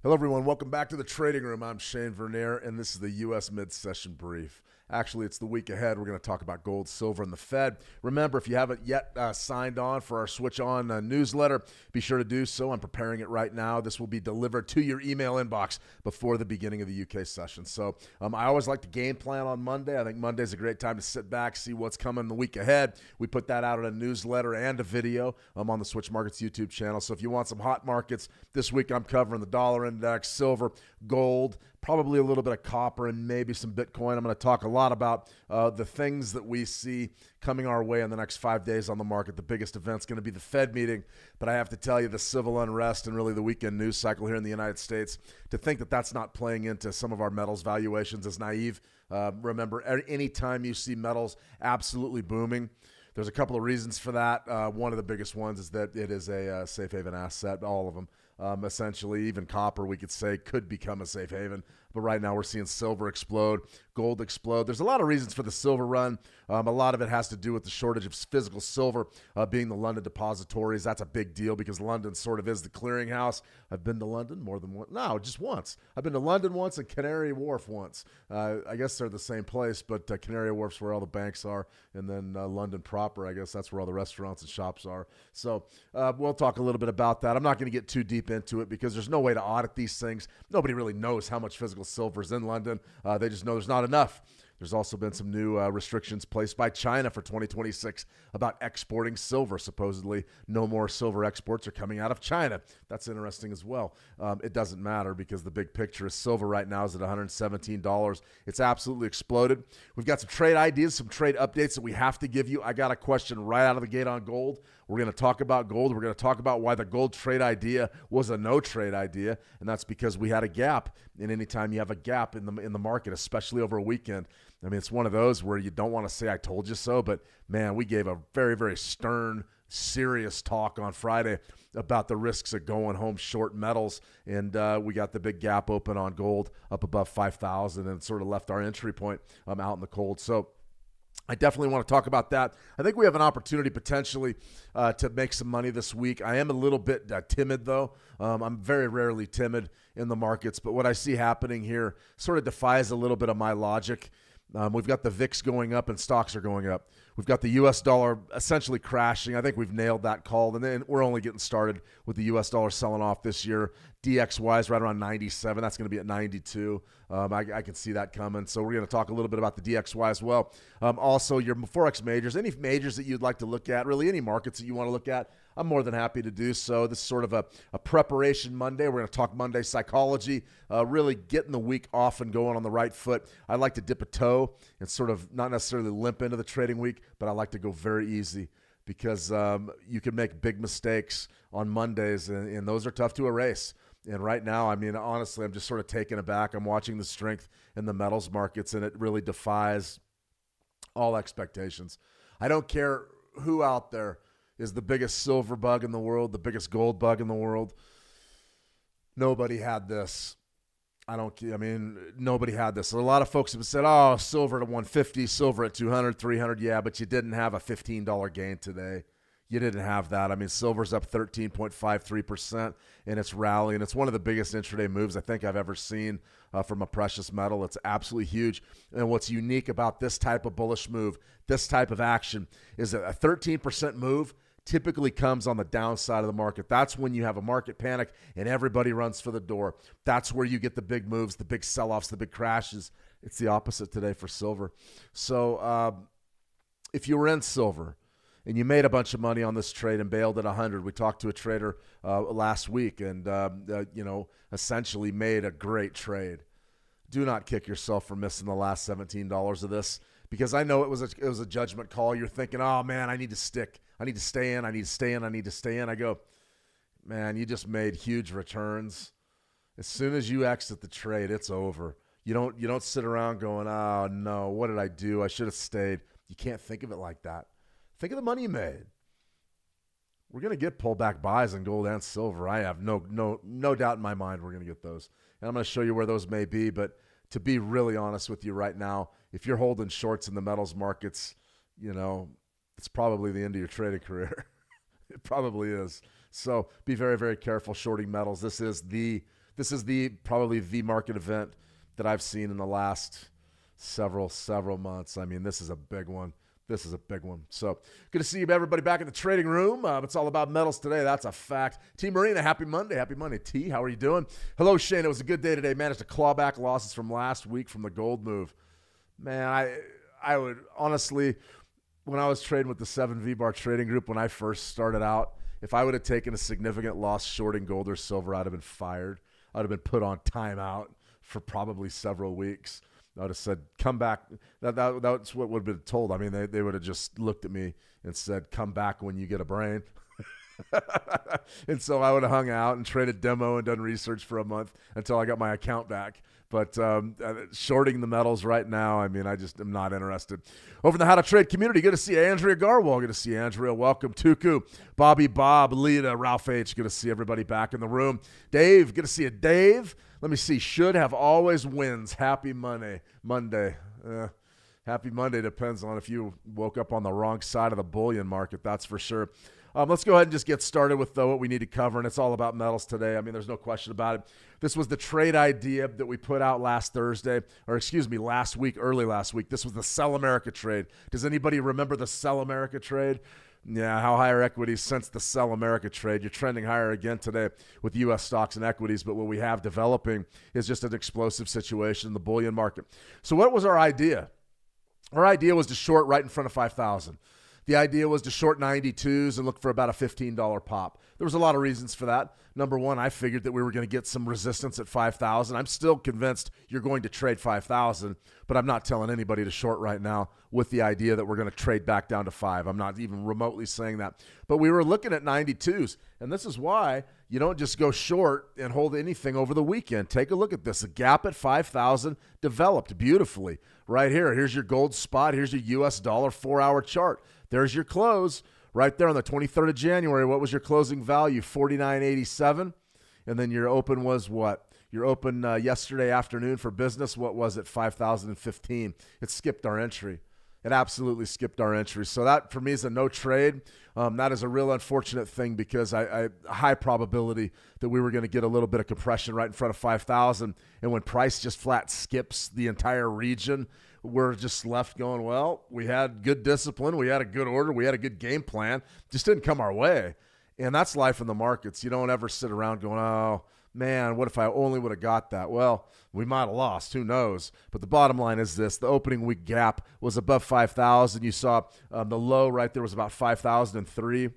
Hello, everyone. Welcome back to the Trading Room. I'm Shane Vernier, and this is the U.S. Mid-Session Brief. Actually, it's the week ahead. We're going to talk about gold, silver, and the Fed. Remember, if you haven't yet signed on for our Switch On newsletter, be sure to do so. I'm preparing it right now. This will be delivered to your email inbox before the beginning of the UK session. So I always like to game plan on Monday. I think Monday's a great time to sit back, see what's coming the week ahead. We put that out in a newsletter and a video on the Switch Markets YouTube channel. So if you want some hot markets, this week I'm covering the dollar index, silver, gold, probably a little bit of copper, and maybe some Bitcoin. I'm going to talk a lot about the things that we see coming our way in the next 5 days on the market. The biggest event's going to be the Fed meeting, but I have to tell you, the civil unrest and really the weekend news cycle here in the United States, to think that that's not playing into some of our metals valuations is naive. Remember, anytime you see metals absolutely booming, There's a couple of reasons for that. One of the biggest ones is that it is a safe haven asset, all of them. Essentially, even copper, we could say, could become a safe haven. But right now we're seeing silver explode, gold explode. There's a lot of reasons for the silver run. A lot of it has to do with the shortage of physical silver being the London depositories. That's a big deal because London sort of is the clearinghouse. I've been to London more than once. No, just once. I've been to London once and Canary Wharf once. I guess they're the same place, but Canary Wharf's where all the banks are. And then London proper, I guess that's where all the restaurants and shops are. So we'll talk a little bit about that. I'm not going to get too deep into it because there's no way to audit these things. Nobody really knows how much physical silver is in London. They just know there's not enough. There's also been some new restrictions placed by China for 2026 about exporting silver. Supposedly, no more silver exports are coming out of China. That's interesting as well. It doesn't matter because the big picture is silver right now is at $117. It's absolutely exploded. We've got some trade ideas, some trade updates that we have to give you. I got a question right out of the gate on gold. We're going to talk about gold. We're going to talk about why the gold trade idea was a no trade idea, and that's because we had a gap. And anytime you have a gap in the market, especially over a weekend, I mean, it's one of those where you don't want to say I told you so, but man, we gave a very, very stern, serious talk on Friday about the risks of going home short metals, and we got the big gap open on gold up above 5,000 and sort of left our entry point out in the cold. So I definitely want to talk about that. I think we have an opportunity potentially to make some money this week. I am a little bit timid, though. I'm very rarely timid in the markets, but what I see happening here sort of defies a little bit of my logic. We've got the VIX going up and stocks are going up. We've got the U.S. dollar essentially crashing. I think we've nailed that call. And then we're only getting started with the U.S. dollar selling off this year. DXY is right around 97. That's going to be at 92. I can see that coming. So we're going to talk a little bit about the DXY as well. Also, your Forex majors, any majors that you'd like to look at, really any markets that you want to look at, I'm more than happy to do so. This is sort of a preparation Monday. We're going to talk Monday psychology, really getting the week off and going on the right foot. I like to dip a toe and sort of not necessarily limp into the trading week, but I like to go very easy because you can make big mistakes on Mondays, and those are tough to erase. And right now, I mean, honestly, I'm just sort of taken aback. I'm watching the strength in the metals markets, and it really defies all expectations. I don't care who out there is the biggest silver bug in the world, the biggest gold bug in the world. Nobody had this. Nobody had this. A lot of folks have said, oh, silver at 150, silver at 200, 300. Yeah, but you didn't have a $15 gain today. You didn't have that. I mean, silver's up 13.53%, and it's rallying. It's one of the biggest intraday moves I think I've ever seen from a precious metal. It's absolutely huge. And what's unique about this type of bullish move, this type of action, is that a 13% move typically comes on the downside of the market. That's when you have a market panic and everybody runs for the door. That's where you get the big moves, the big sell-offs, the big crashes. It's the opposite today for silver. So if you were in silver and you made a bunch of money on this trade and bailed at 100, we talked to a trader last week and essentially made a great trade. Do not kick yourself for missing the last $17 of this, because I know it was a judgment call. You're thinking, oh man, I need to stick. I need to stay in. I need to stay in. I need to stay in. I go, man, you just made huge returns. As soon as you exit the trade, it's over. You don't sit around going, oh no, what did I do? I should have stayed. You can't think of it like that. Think of the money you made. We're going to get pullback buys in gold and silver. I have no doubt in my mind we're going to get those. And I'm going to show you where those may be. But to be really honest with you right now, if you're holding shorts in the metals markets, it's probably the end of your trading career. It probably is. So be very, very careful shorting metals. This is probably the market event that I've seen in the last several months. I mean, this is a big one. This is a big one. So good to see everybody back in the trading room. It's all about metals today. That's a fact. T. Marina, happy Monday. Happy Monday. T, how are you doing? Hello, Shane. It was a good day today. Managed to claw back losses from last week from the gold move. Man, I would honestly, when I was trading with the 7 V-Bar trading group, when I first started out, if I would have taken a significant loss shorting gold or silver, I'd have been fired. I'd have been put on timeout for probably several weeks. I would have said, come back. That's what would have been told. I mean, they would have just looked at me and said, come back when you get a brain. And so I would have hung out and traded demo and done research for a month until I got my account back. But shorting the metals right now, I mean, I just am not interested. Over in the How to Trade community, good to see Andrea Garwal. Good to see Andrea. Welcome. Tuku, Bobby, Bob, Lita, Ralph H. Good to see everybody back in the room. Dave, good to see you. Dave, let me see. Should have always wins. Happy Monday. Happy Monday depends on if you woke up on the wrong side of the bullion market, that's for sure. Let's go ahead and just get started with what we need to cover, and it's all about metals today. I mean, there's no question about it. This was the trade idea that we put out last week, early last week. This was the Sell America trade. Does anybody remember the Sell America trade? Yeah, how higher equities since the Sell America trade. You're trending higher again today with U.S. stocks and equities, but what we have developing is just an explosive situation in the bullion market. So what was our idea? Our idea was to short right in front of 5,000. The idea was to short 92s and look for about a $15 pop. There was a lot of reasons for that. Number one, I figured that we were going to get some resistance at 5,000. I'm still convinced you're going to trade 5,000, but I'm not telling anybody to short right now with the idea that we're going to trade back down to 5. I'm not even remotely saying that. But we were looking at 92s, and this is why you don't just go short and hold anything over the weekend. Take a look at this. A gap at 5,000 developed beautifully right here. Here's your gold spot. Here's your U.S. dollar 4-hour chart. There's your close right there on the 23rd of January. What was your closing value? 49.87. And then your open was what? Your open yesterday afternoon for business, what was it? 5,015. It skipped our entry. It absolutely skipped our entry. So that, for me, is a no trade. That is a real unfortunate thing because I high probability that we were going to get a little bit of compression right in front of 5,000. And when price just flat skips the entire region, we're just left going, well, we had good discipline. We had a good order. We had a good game plan. Just didn't come our way. And that's life in the markets. You don't ever sit around going, oh, man, what if I only would have got that? Well, we might have lost. Who knows? But the bottom line is this. The opening week gap was above 5,000. You saw the low right there was about 5,003.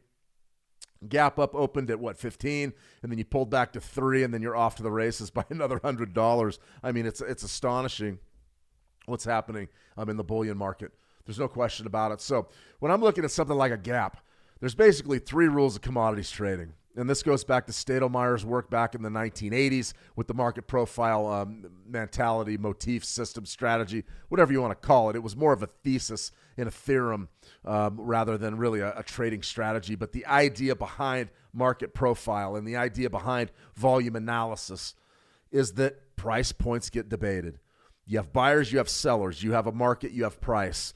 Gap up opened at, 15? And then you pulled back to 3, and then you're off to the races by another $100. I mean, it's astonishing what's happening in the bullion market. There's no question about it. So when I'm looking at something like a gap, there's basically 3 rules of commodities trading. And this goes back to Stadelmeyer's work back in the 1980s with the market profile mentality, motif, system, strategy, whatever you want to call it. It was more of a thesis and a theorem rather than really a trading strategy. But the idea behind market profile and the idea behind volume analysis is that price points get debated. You have buyers, you have sellers. You have a market, you have price.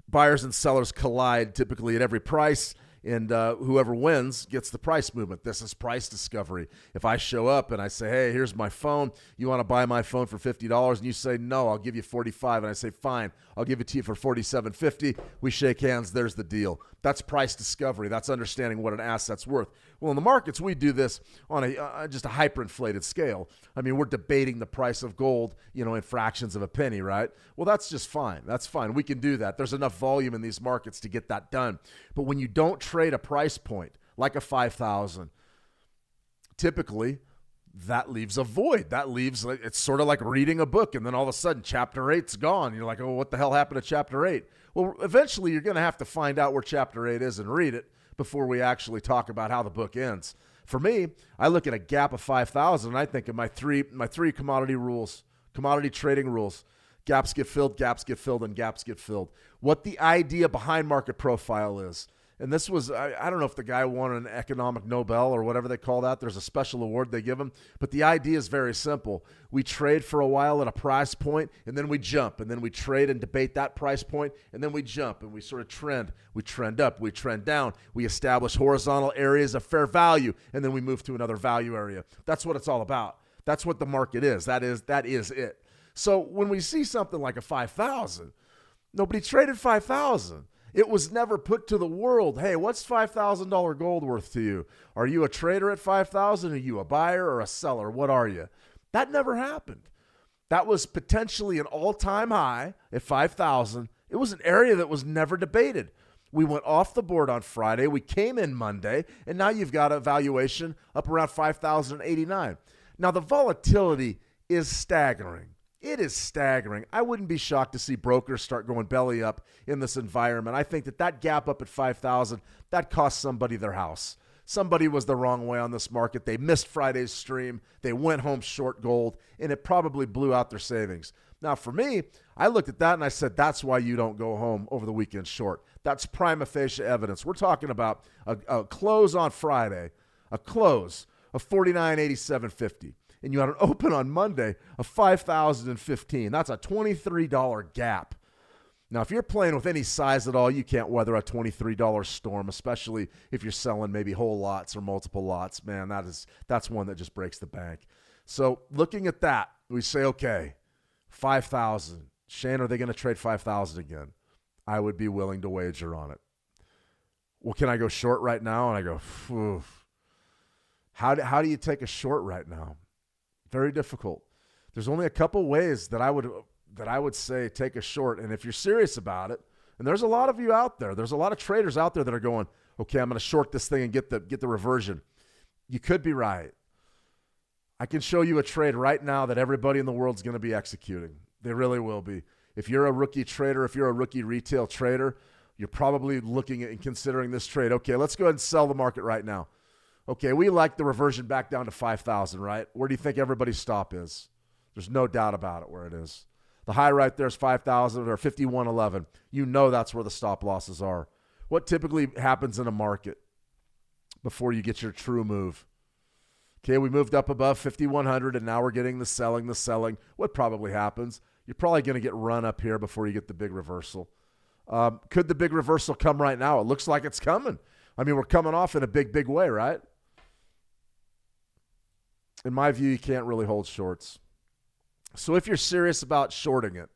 Buyers and sellers collide typically at every price. And whoever wins gets the price movement. This is price discovery. If I show up and I say, hey, here's my phone. You want to buy my phone for $50? And you say, no, I'll give you $45. And I say, fine, I'll give it to you for $47.50. We shake hands. There's the deal. That's price discovery. That's understanding what an asset's worth. Well, in the markets, we do this on just a hyperinflated scale. I mean, we're debating the price of gold, in fractions of a penny, right? Well, that's just fine. That's fine. We can do that. There's enough volume in these markets to get that done. But when you don't trade a price point like a 5,000, typically that leaves a void. That leaves, it's sort of like reading a book, and then all of a sudden chapter 8's gone. You're like, oh, what the hell happened to chapter 8? Well, eventually you're going to have to find out where chapter 8 is and read it before we actually talk about how the book ends. For me, I look at a gap of 5,000 and I think of my three commodity rules, commodity trading rules. Gaps get filled, and gaps get filled. What the idea behind market profile is. And this was, I don't know if the guy won an economic Nobel or whatever they call that. There's a special award they give him. But the idea is very simple. We trade for a while at a price point, and then we jump. And then we trade and debate that price point, and then we jump. And we sort of trend. We trend up. We trend down. We establish horizontal areas of fair value, and then we move to another value area. That's what it's all about. That's what the market is. That is it. So when we see something like a 5,000, nobody traded 5,000. It was never put to the world, hey, what's $5,000 gold worth to you? Are you a trader at 5,000? Are you a buyer or a seller? What are you? That never happened. That was potentially an all-time high at 5,000. It was an area that was never debated. We went off the board on Friday. We came in Monday, and now you've got a valuation up around 5,089. Now, the volatility is staggering. It is staggering. I wouldn't be shocked to see brokers start going belly up in this environment. I think that gap up at 5,000, that cost somebody their house. Somebody was the wrong way on this market. They missed Friday's stream. They went home short gold, and it probably blew out their savings. Now, for me, I looked at that and I said, that's why you don't go home over the weekend short. That's prima facie evidence. We're talking about a close on Friday, a close of 49.8750. And you had an open on Monday of 5,015. That's a $23 gap. Now, if you're playing with any size at all, you can't weather a $23 storm, especially if you're selling maybe whole lots or multiple lots. Man, that's one that just breaks the bank. So looking at that, we say, okay, 5,000. Shane, are they going to trade 5,000 again? I would be willing to wager on it. Well, can I go short right now? And I go, phew. How do you take a short right now? Very difficult. There's only a couple ways that I would say take a short. And if you're serious about it, and there's a lot of you out there, there's a lot of traders out there that are going, okay, I'm going to short this thing and get the reversion. You could be right. I can show you a trade right now that everybody in the world is going to be executing. They really will be. If you're a rookie trader, if you're a rookie retail trader, you're probably looking at and considering this trade. Okay, let's go ahead and sell the market right now. Okay, we like the reversion back down to 5,000, right? Where do you think everybody's stop is? There's no doubt about it where it is. The high right there is 5,000 or 51.11. You know that's where the stop losses are. What typically happens in a market before you get your true move? Okay, we moved up above 5,100, and now we're getting the selling. What probably happens? You're probably going to get run up here before you get the big reversal. Could the big reversal come right now? It looks like it's coming. I mean, we're coming off in a big way, right? In my view, you can't really hold shorts. So if you're serious about shorting it,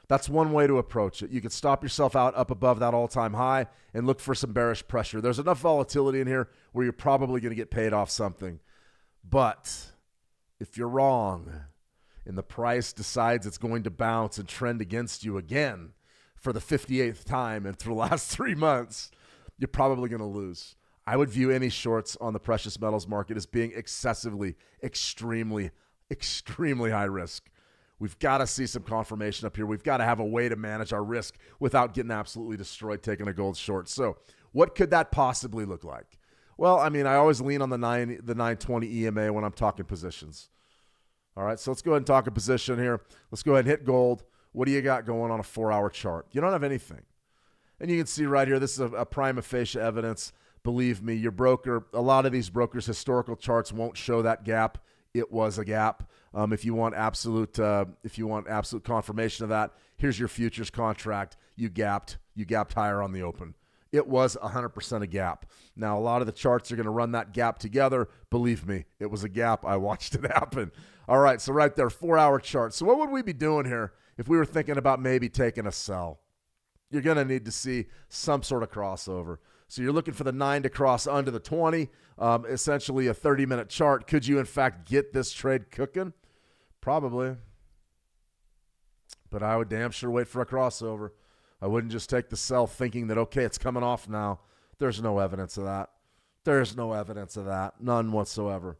that's one way to approach it. You can stop yourself out up above that all-time high and look for some bearish pressure. There's enough volatility in here where you're probably going to get paid off something. But if you're wrong and the price decides it's going to bounce and trend against you again for the 58th time and through the last 3 months, you're probably going to lose. I would view any shorts on the precious metals market as being excessively, extremely high risk. We've got to see some confirmation up here. We've got to have a way to manage our risk without getting absolutely destroyed taking a gold short. So what could that possibly look like? Well, I mean, I always lean on the 920 EMA when I'm talking positions. All right, so let's go ahead and talk a position here. Let's go ahead and hit gold. What do you got going on a 4-hour chart? You don't have anything. And you can see right here, this is a prima facie evidence. Believe me, your broker, a lot of these brokers' historical charts won't show that gap. It was a gap. If you want absolute confirmation of that, here's your futures contract. You gapped higher on the open. It was 100% a gap. Now, a lot of the charts are going to run that gap together. Believe me, it was a gap. I watched it happen. All right, so right there, 4-hour chart. So what would we be doing here if we were thinking about maybe taking a sell? You're going to need to see some sort of crossover. So you're looking for the 9 to cross under the 20, essentially a 30-minute chart. Could you, in fact, get this trade cooking? Probably. But I would damn sure wait for a crossover. I wouldn't just take the sell thinking that, okay, it's coming off now. There's no evidence of that. There's no evidence of that. None whatsoever.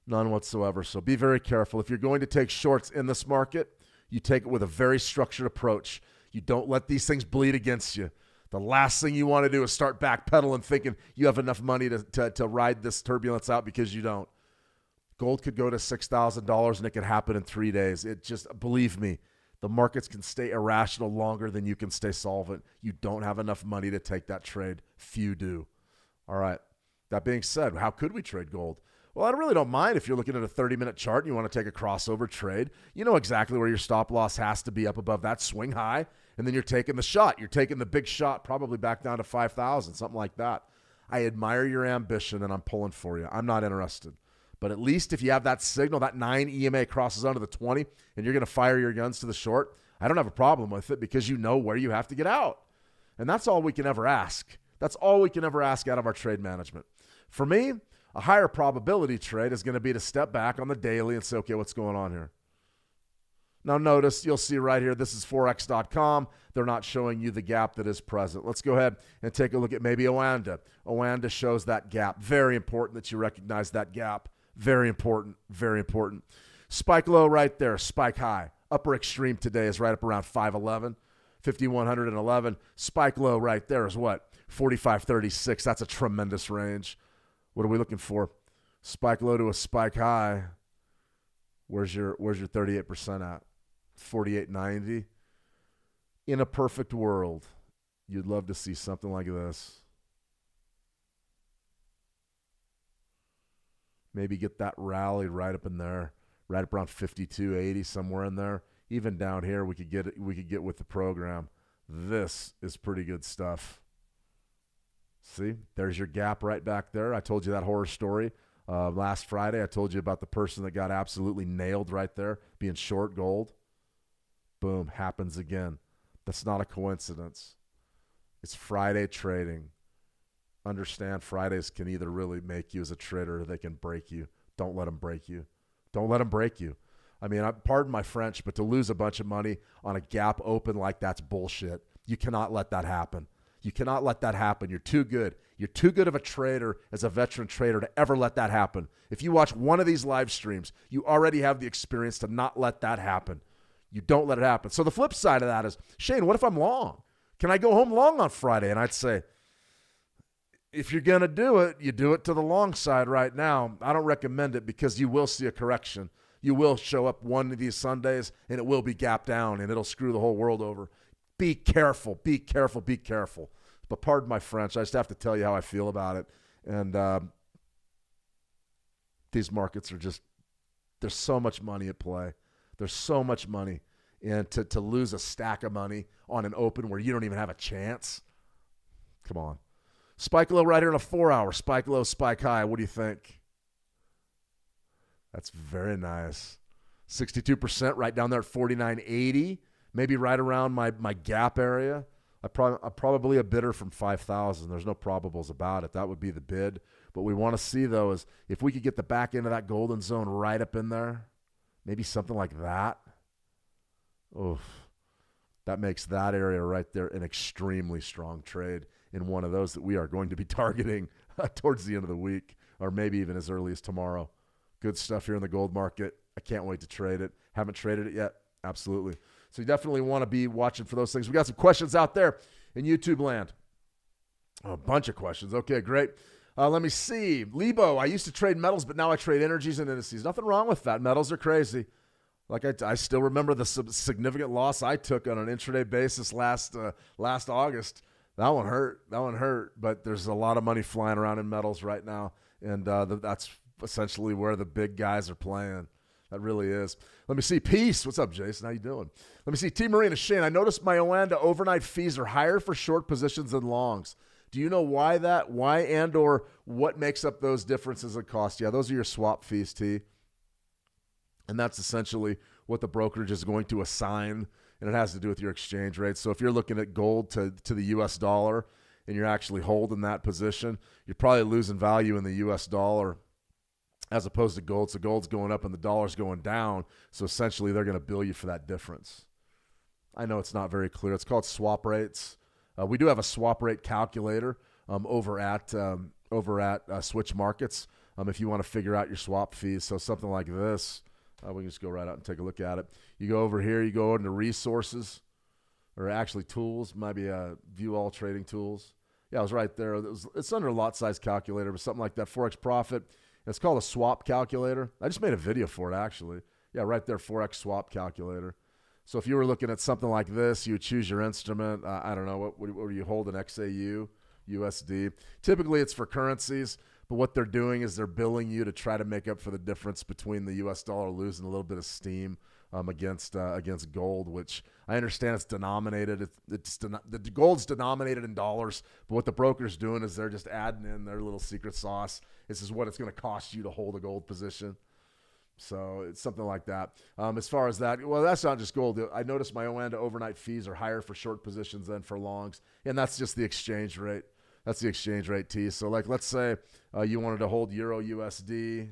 None whatsoever. So be very careful. If you're going to take shorts in this market, you take it with a very structured approach. You don't let these things bleed against you. The last thing you want to do is start backpedaling thinking you have enough money to ride this turbulence out because you don't. Gold could go to $6,000 and it could happen in 3 days. It just, believe me, the markets can stay irrational longer than you can stay solvent. You don't have enough money to take that trade. Few do. All right. That being said, how could we trade gold? Well, I really don't mind if you're looking at a 30-minute chart and you want to take a crossover trade. You know exactly where your stop loss has to be up above that swing high, and then you're taking the shot. You're taking the big shot probably back down to 5,000, something like that. I admire your ambition, and I'm pulling for you. I'm not interested. But at least if you have that signal, that 9 EMA crosses under the 20, and you're going to fire your guns to the short, I don't have a problem with it because you know where you have to get out. And that's all we can ever ask. That's all we can ever ask out of our trade management. For me, a higher probability trade is going to be to step back on the daily and say, okay, what's going on here? Now notice, you'll see right here, this is Forex.com. They're not showing you the gap that is present. Let's go ahead and take a look at maybe Oanda. Oanda shows that gap. Very important that you recognize that gap. Very important, very important. Spike low right there, spike high. Upper extreme today is right up around 511, 5,111. Spike low right there is what? 45.36. That's a tremendous range. What are we looking for? Spike low to a spike high. Where's your 38% at? 48.90. In a perfect world, you'd love to see something like this. Maybe get that rally right up in there, right up around 52.80, somewhere in there. Even down here, we could get with the program. This is pretty good stuff. See, there's your gap right back there. I told you that horror story last Friday. I told you about the person that got absolutely nailed right there, being short gold. Boom, happens again. That's not a coincidence. It's Friday trading. Understand, Fridays can either really make you as a trader or they can break you. Don't let them break you. Don't let them break you. I mean, pardon my French, but to lose a bunch of money on a gap open like that's bullshit. You cannot let that happen. You cannot let that happen. You're too good. You're too good of a trader as a veteran trader to ever let that happen. If you watch one of these live streams, you already have the experience to not let that happen. You don't let it happen. So the flip side of that is, Shane, what if I'm long? Can I go home long on Friday? And I'd say, if you're going to do it, you do it to the long side right now. I don't recommend it because you will see a correction. You will show up one of these Sundays and it will be gap down and it'll screw the whole world over. Be careful, be careful, be careful. But pardon my French, I just have to tell you how I feel about it. And these markets are just, there's so much money at play. There's so much money. And to lose a stack of money on an open where you don't even have a chance, come on. Spike low right here in a 4-hour. Spike low, spike high. What do you think? That's very nice. 62% right down there at 49.80. Maybe right around my gap area. I'm probably a bidder from 5,000. There's no probables about it. That would be the bid. What we want to see, though, is if we could get the back end of that golden zone right up in there, maybe something like that. Oof. That makes that area right there an extremely strong trade in one of those that we are going to be targeting towards the end of the week or maybe even as early as tomorrow. Good stuff here in the gold market. I can't wait to trade it. Haven't traded it yet? Absolutely. So you definitely want to be watching for those things. We got some questions out there in YouTube land. A bunch of questions. Okay, great. Let me see. Lebo, I used to trade metals, but now I trade energies and indices. Nothing wrong with that. Metals are crazy. Like I still remember the significant loss I took on an intraday basis last August. That one hurt. But there's a lot of money flying around in metals right now, and that's essentially where the big guys are playing. That really is. Let me see. Peace. What's up, Jason? How you doing? Let me see. T. Marina Shane, I noticed my Oanda overnight fees are higher for short positions than longs. Do you know why that? Why and or what makes up those differences in cost? Yeah, those are your swap fees, T. And that's essentially what the brokerage is going to assign, and it has to do with your exchange rate. So if you're looking at gold to the U.S. dollar and you're actually holding that position, you're probably losing value in the U.S. dollar as opposed to gold. So gold's going up and the dollar's going down. So essentially they're going to bill you for that difference. I know it's not very clear. It's called swap rates. We do have a swap rate calculator over at Switch Markets if you want to figure out your swap fees. So something like this, we can just go right out and take a look at it. You go over here, you go into resources, or actually tools, might be view all trading tools. Yeah, it was right there. It's under a lot size calculator, but something like that, Forex profit. It's called a swap calculator. I just made a video for it, actually. Yeah, right there, Forex swap calculator. So if you were looking at something like this, you would choose your instrument. I don't know, what are you holding, XAUUSD? Typically, it's for currencies, but what they're doing is they're billing you to try to make up for the difference between the U.S. dollar losing a little bit of steam against gold, which I understand it's denominated. The gold's denominated in dollars, but what the broker's doing is they're just adding in their little secret sauce. This is what it's going to cost you to hold a gold position. So it's something like that. As far as that, well, that's not just gold. I noticed my Oanda overnight fees are higher for short positions than for longs, and that's just the exchange rate. That's the exchange rate, T. So, like, let's say you wanted to hold Euro USD.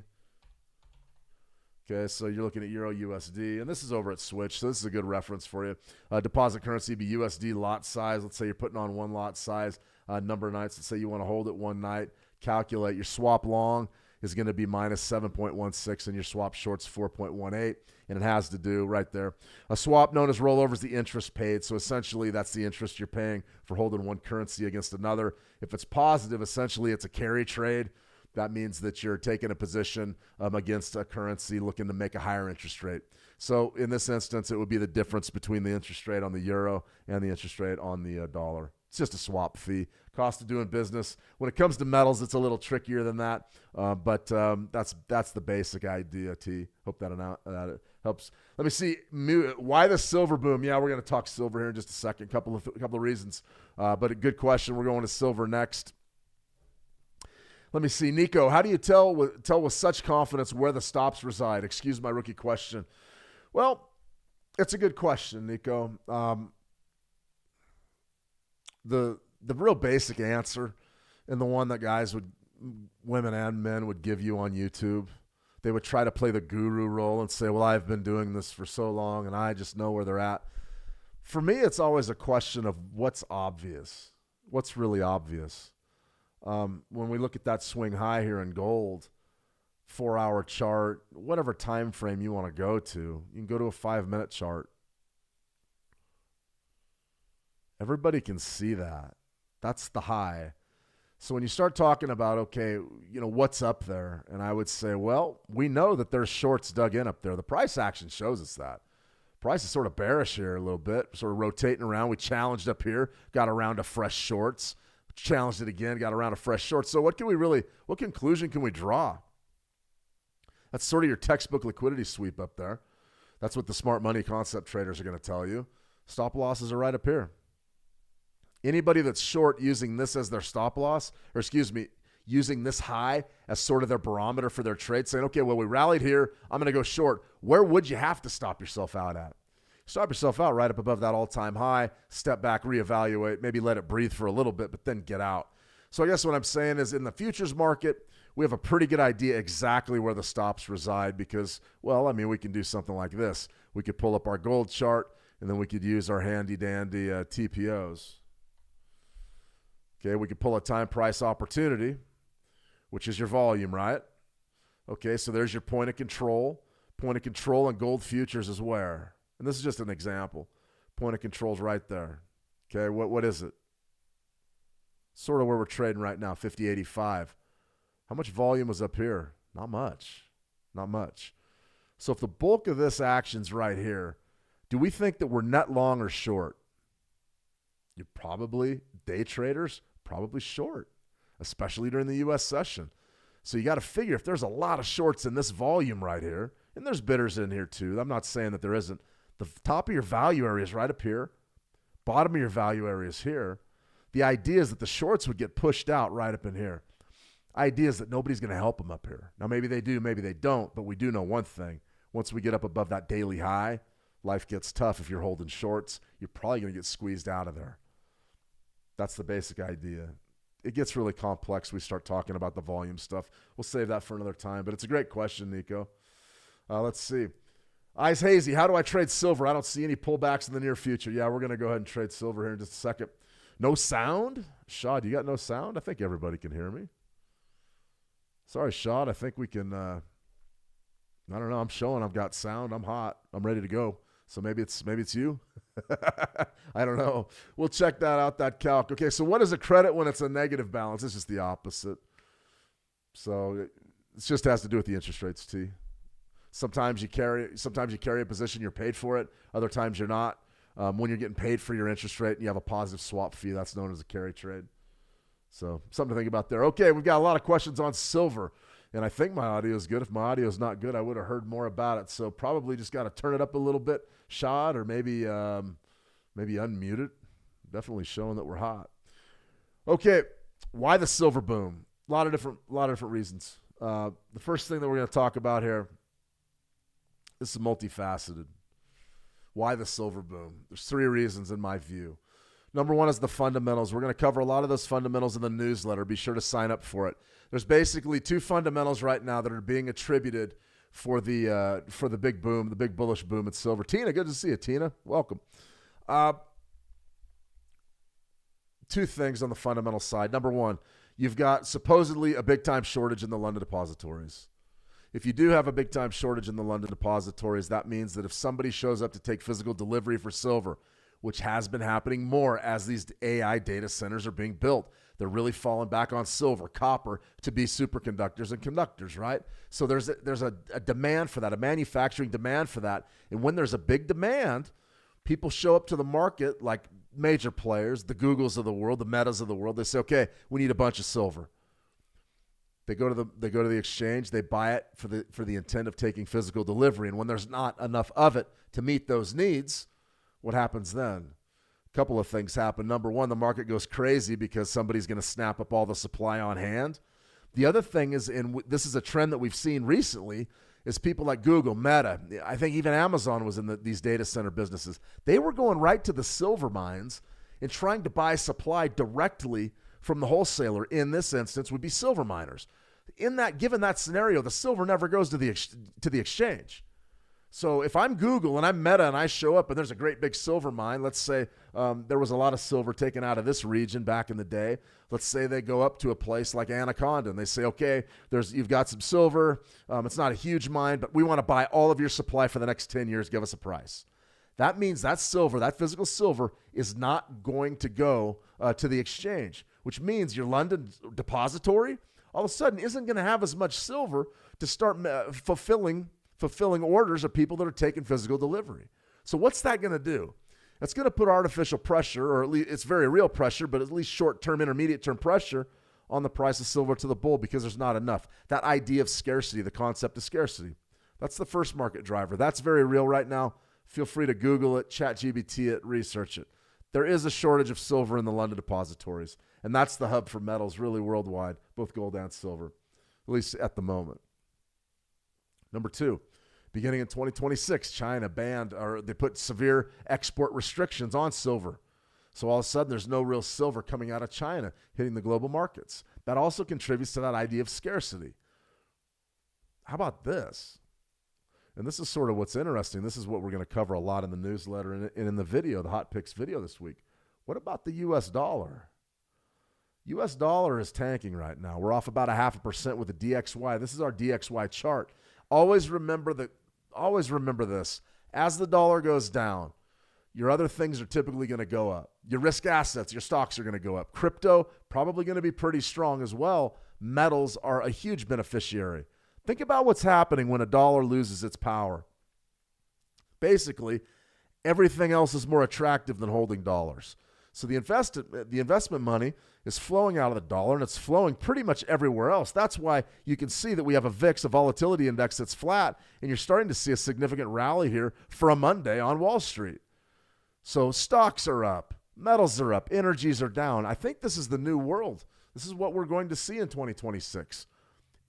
Okay, so you're looking at Euro USD, and this is over at Switch, so this is a good reference for you. Deposit currency be USD lot size. Let's say you're putting on one lot size, number of nights. Let's say you want to hold it one night. Calculate your swap long is going to be minus 7.16, and your swap short's 4.18, and it has to do right there. A swap known as rollover is the interest paid, so essentially that's the interest you're paying for holding one currency against another. If it's positive, essentially it's a carry trade. that means that you're taking a position against a currency looking to make a higher interest rate. So in this instance, it would be the difference between the interest rate on the euro and the interest rate on the dollar. It's just a swap fee. Cost of doing business. When it comes to metals, it's a little trickier than that, but that's the basic idea, T. Hope that helps. Let me see. Why the silver boom? Yeah, we're going to talk silver here in just a second. Couple of reasons, but a good question. We're going to silver next. Let me see. Nico, how do you tell with such confidence where the stops reside? Excuse my rookie question. Well, it's a good question, Nico. The real basic answer, and the one that women and men would give you on YouTube, they would try to play the guru role and say, well, I've been doing this for so long and I just know where they're at. For me, it's always a question of what's obvious. What's really obvious? When we look at that swing high here in gold, 4-hour chart, whatever time frame you want to go to, you can go to a 5-minute chart. Everybody can see that. That's the high. So when you start talking about, okay, what's up there? And I would say, well, we know that there's shorts dug in up there. The price action shows us that. Price is sort of bearish here a little bit, sort of rotating around. We challenged up here, got around to fresh shorts, challenged it again, got around to fresh shorts. So what conclusion can we draw? That's sort of your textbook liquidity sweep up there. That's what the smart money concept traders are going to tell you. Stop losses are right up here. Anybody that's short using this as their stop loss, using this high as sort of their barometer for their trade, saying, okay, well, we rallied here, I'm going to go short. Where would you have to stop yourself out at? Stop yourself out right up above that all-time high, step back, reevaluate, maybe let it breathe for a little bit, but then get out. So I guess what I'm saying is in the futures market, we have a pretty good idea exactly where the stops reside because, we can do something like this. We could pull up our gold chart, and then we could use our handy-dandy TPOs. Okay, we could pull a time price opportunity, which is your volume, right? Okay, so there's your point of control. Point of control in gold futures is where? And this is just an example. Point of control is right there. Okay, what is it? Sort of where we're trading right now, 50.85. How much volume was up here? Not much. Not much. So if the bulk of this action's right here, do we think that we're net long or short? You're probably, day traders, probably short, especially during the U.S. session. So you got to figure if there's a lot of shorts in this volume right here, and there's bidders in here too. I'm not saying that there isn't. The top of your value area is right up here. Bottom of your value area is here. The idea is that the shorts would get pushed out right up in here. Idea is that nobody's going to help them up here. Now, maybe they do, maybe they don't, but we do know one thing. Once we get up above that daily high, life gets tough. If you're holding shorts, you're probably going to get squeezed out of there. That's the basic idea. It gets really complex. We start talking about the volume stuff. We'll save that for another time, but it's a great question, Nico. Let's see. Eyes hazy. How do I trade silver? I don't see any pullbacks in the near future. Yeah, we're going to go ahead and trade silver here in just a second. No sound? Shad, you got no sound? I think everybody can hear me. Sorry, Shad. I think we can, I don't know. I'm showing I've got sound. I'm hot. I'm ready to go. So maybe it's you. I don't know. We'll check that out, that calc. Okay, so what is a credit when it's a negative balance? It's just the opposite. So it just has to do with the interest rates, T. Sometimes you carry a position, you're paid for it. Other times you're not. When you're getting paid for your interest rate and you have a positive swap fee, that's known as a carry trade. So something to think about there. Okay, we've got a lot of questions on silver. And I think my audio is good. If my audio is not good, I would have heard more about it. So probably just got to turn it up a little bit, Shad, or maybe unmute it. Definitely showing that we're hot. Okay, why the silver boom? A lot of different reasons. The first thing that we're going to talk about here, this is multifaceted. Why the silver boom? There's 3 reasons in my view. Number 1 is the fundamentals. We're going to cover a lot of those fundamentals in the newsletter. Be sure to sign up for it. There's basically 2 fundamentals right now that are being attributed for the big boom, the big bullish boom in silver. Tina, good to see you. Tina, welcome. 2 things on the fundamental side. Number 1, you've got supposedly a big-time shortage in the London depositories. If you do have a big-time shortage in the London depositories, that means that if somebody shows up to take physical delivery for silver, which has been happening more as these AI data centers are being built, They're really falling back on silver, copper to be superconductors and conductors, right? So there's a demand for that, a manufacturing demand for that. And when there's a big demand, people show up to the market like major players, the Googles of the world, the Metas of the world. They say, okay, we need a bunch of silver. They go to the exchange, they buy it for the intent of taking physical delivery. And when there's not enough of it to meet those needs, what happens then? A couple of things happen. Number one, the market goes crazy because somebody's going to snap up all the supply on hand. The other thing is, and this is a trend that we've seen recently, is people like Google, Meta, I think even Amazon was in these data center businesses. They were going right to the silver mines and trying to buy supply directly from the wholesaler. In this instance would be silver miners. Given that scenario, the silver never goes to the exchange. So if I'm Google and I'm Meta and I show up and there's a great big silver mine, let's say there was a lot of silver taken out of this region back in the day. Let's say they go up to a place like Anaconda and they say, okay, you've got some silver. It's not a huge mine, but we want to buy all of your supply for the next 10 years. Give us a price. That means that silver, that physical silver, is not going to go to the exchange, which means your London depository all of a sudden isn't going to have as much silver to start fulfilling orders of people that are taking physical delivery. So what's that going to do? That's going to put artificial pressure, or at least it's very real pressure, but at least short-term, intermediate-term pressure on the price of silver to the bull because there's not enough. That idea of scarcity, the concept of scarcity, that's the first market driver. That's very real right now. Feel free to Google it, ChatGPT it, research it. There is a shortage of silver in the London depositories, and that's the hub for metals really worldwide, both gold and silver, at least at the moment. Number two, beginning in 2026, China they put severe export restrictions on silver. So all of a sudden, there's no real silver coming out of China hitting the global markets. That also contributes to that idea of scarcity. How about this? And this is sort of what's interesting. This is what we're going to cover a lot in the newsletter and in the video, the Hot Picks video this week. What about the U.S. dollar? U.S. dollar is tanking right now. We're off about 0.5% with the DXY. This is our DXY chart. Always remember this. As the dollar goes down, your other things are typically going to go up. Your risk assets, your stocks are going to go up. Crypto, probably going to be pretty strong as well. Metals are a huge beneficiary. Think about what's happening when a dollar loses its power. Basically, everything else is more attractive than holding dollars. So the investment money is flowing out of the dollar, and it's flowing pretty much everywhere else. That's why you can see that we have a VIX, a volatility index that's flat, and you're starting to see a significant rally here for a Monday on Wall Street. So stocks are up, metals are up, energies are down. I think this is the new world. This is what we're going to see in 2026.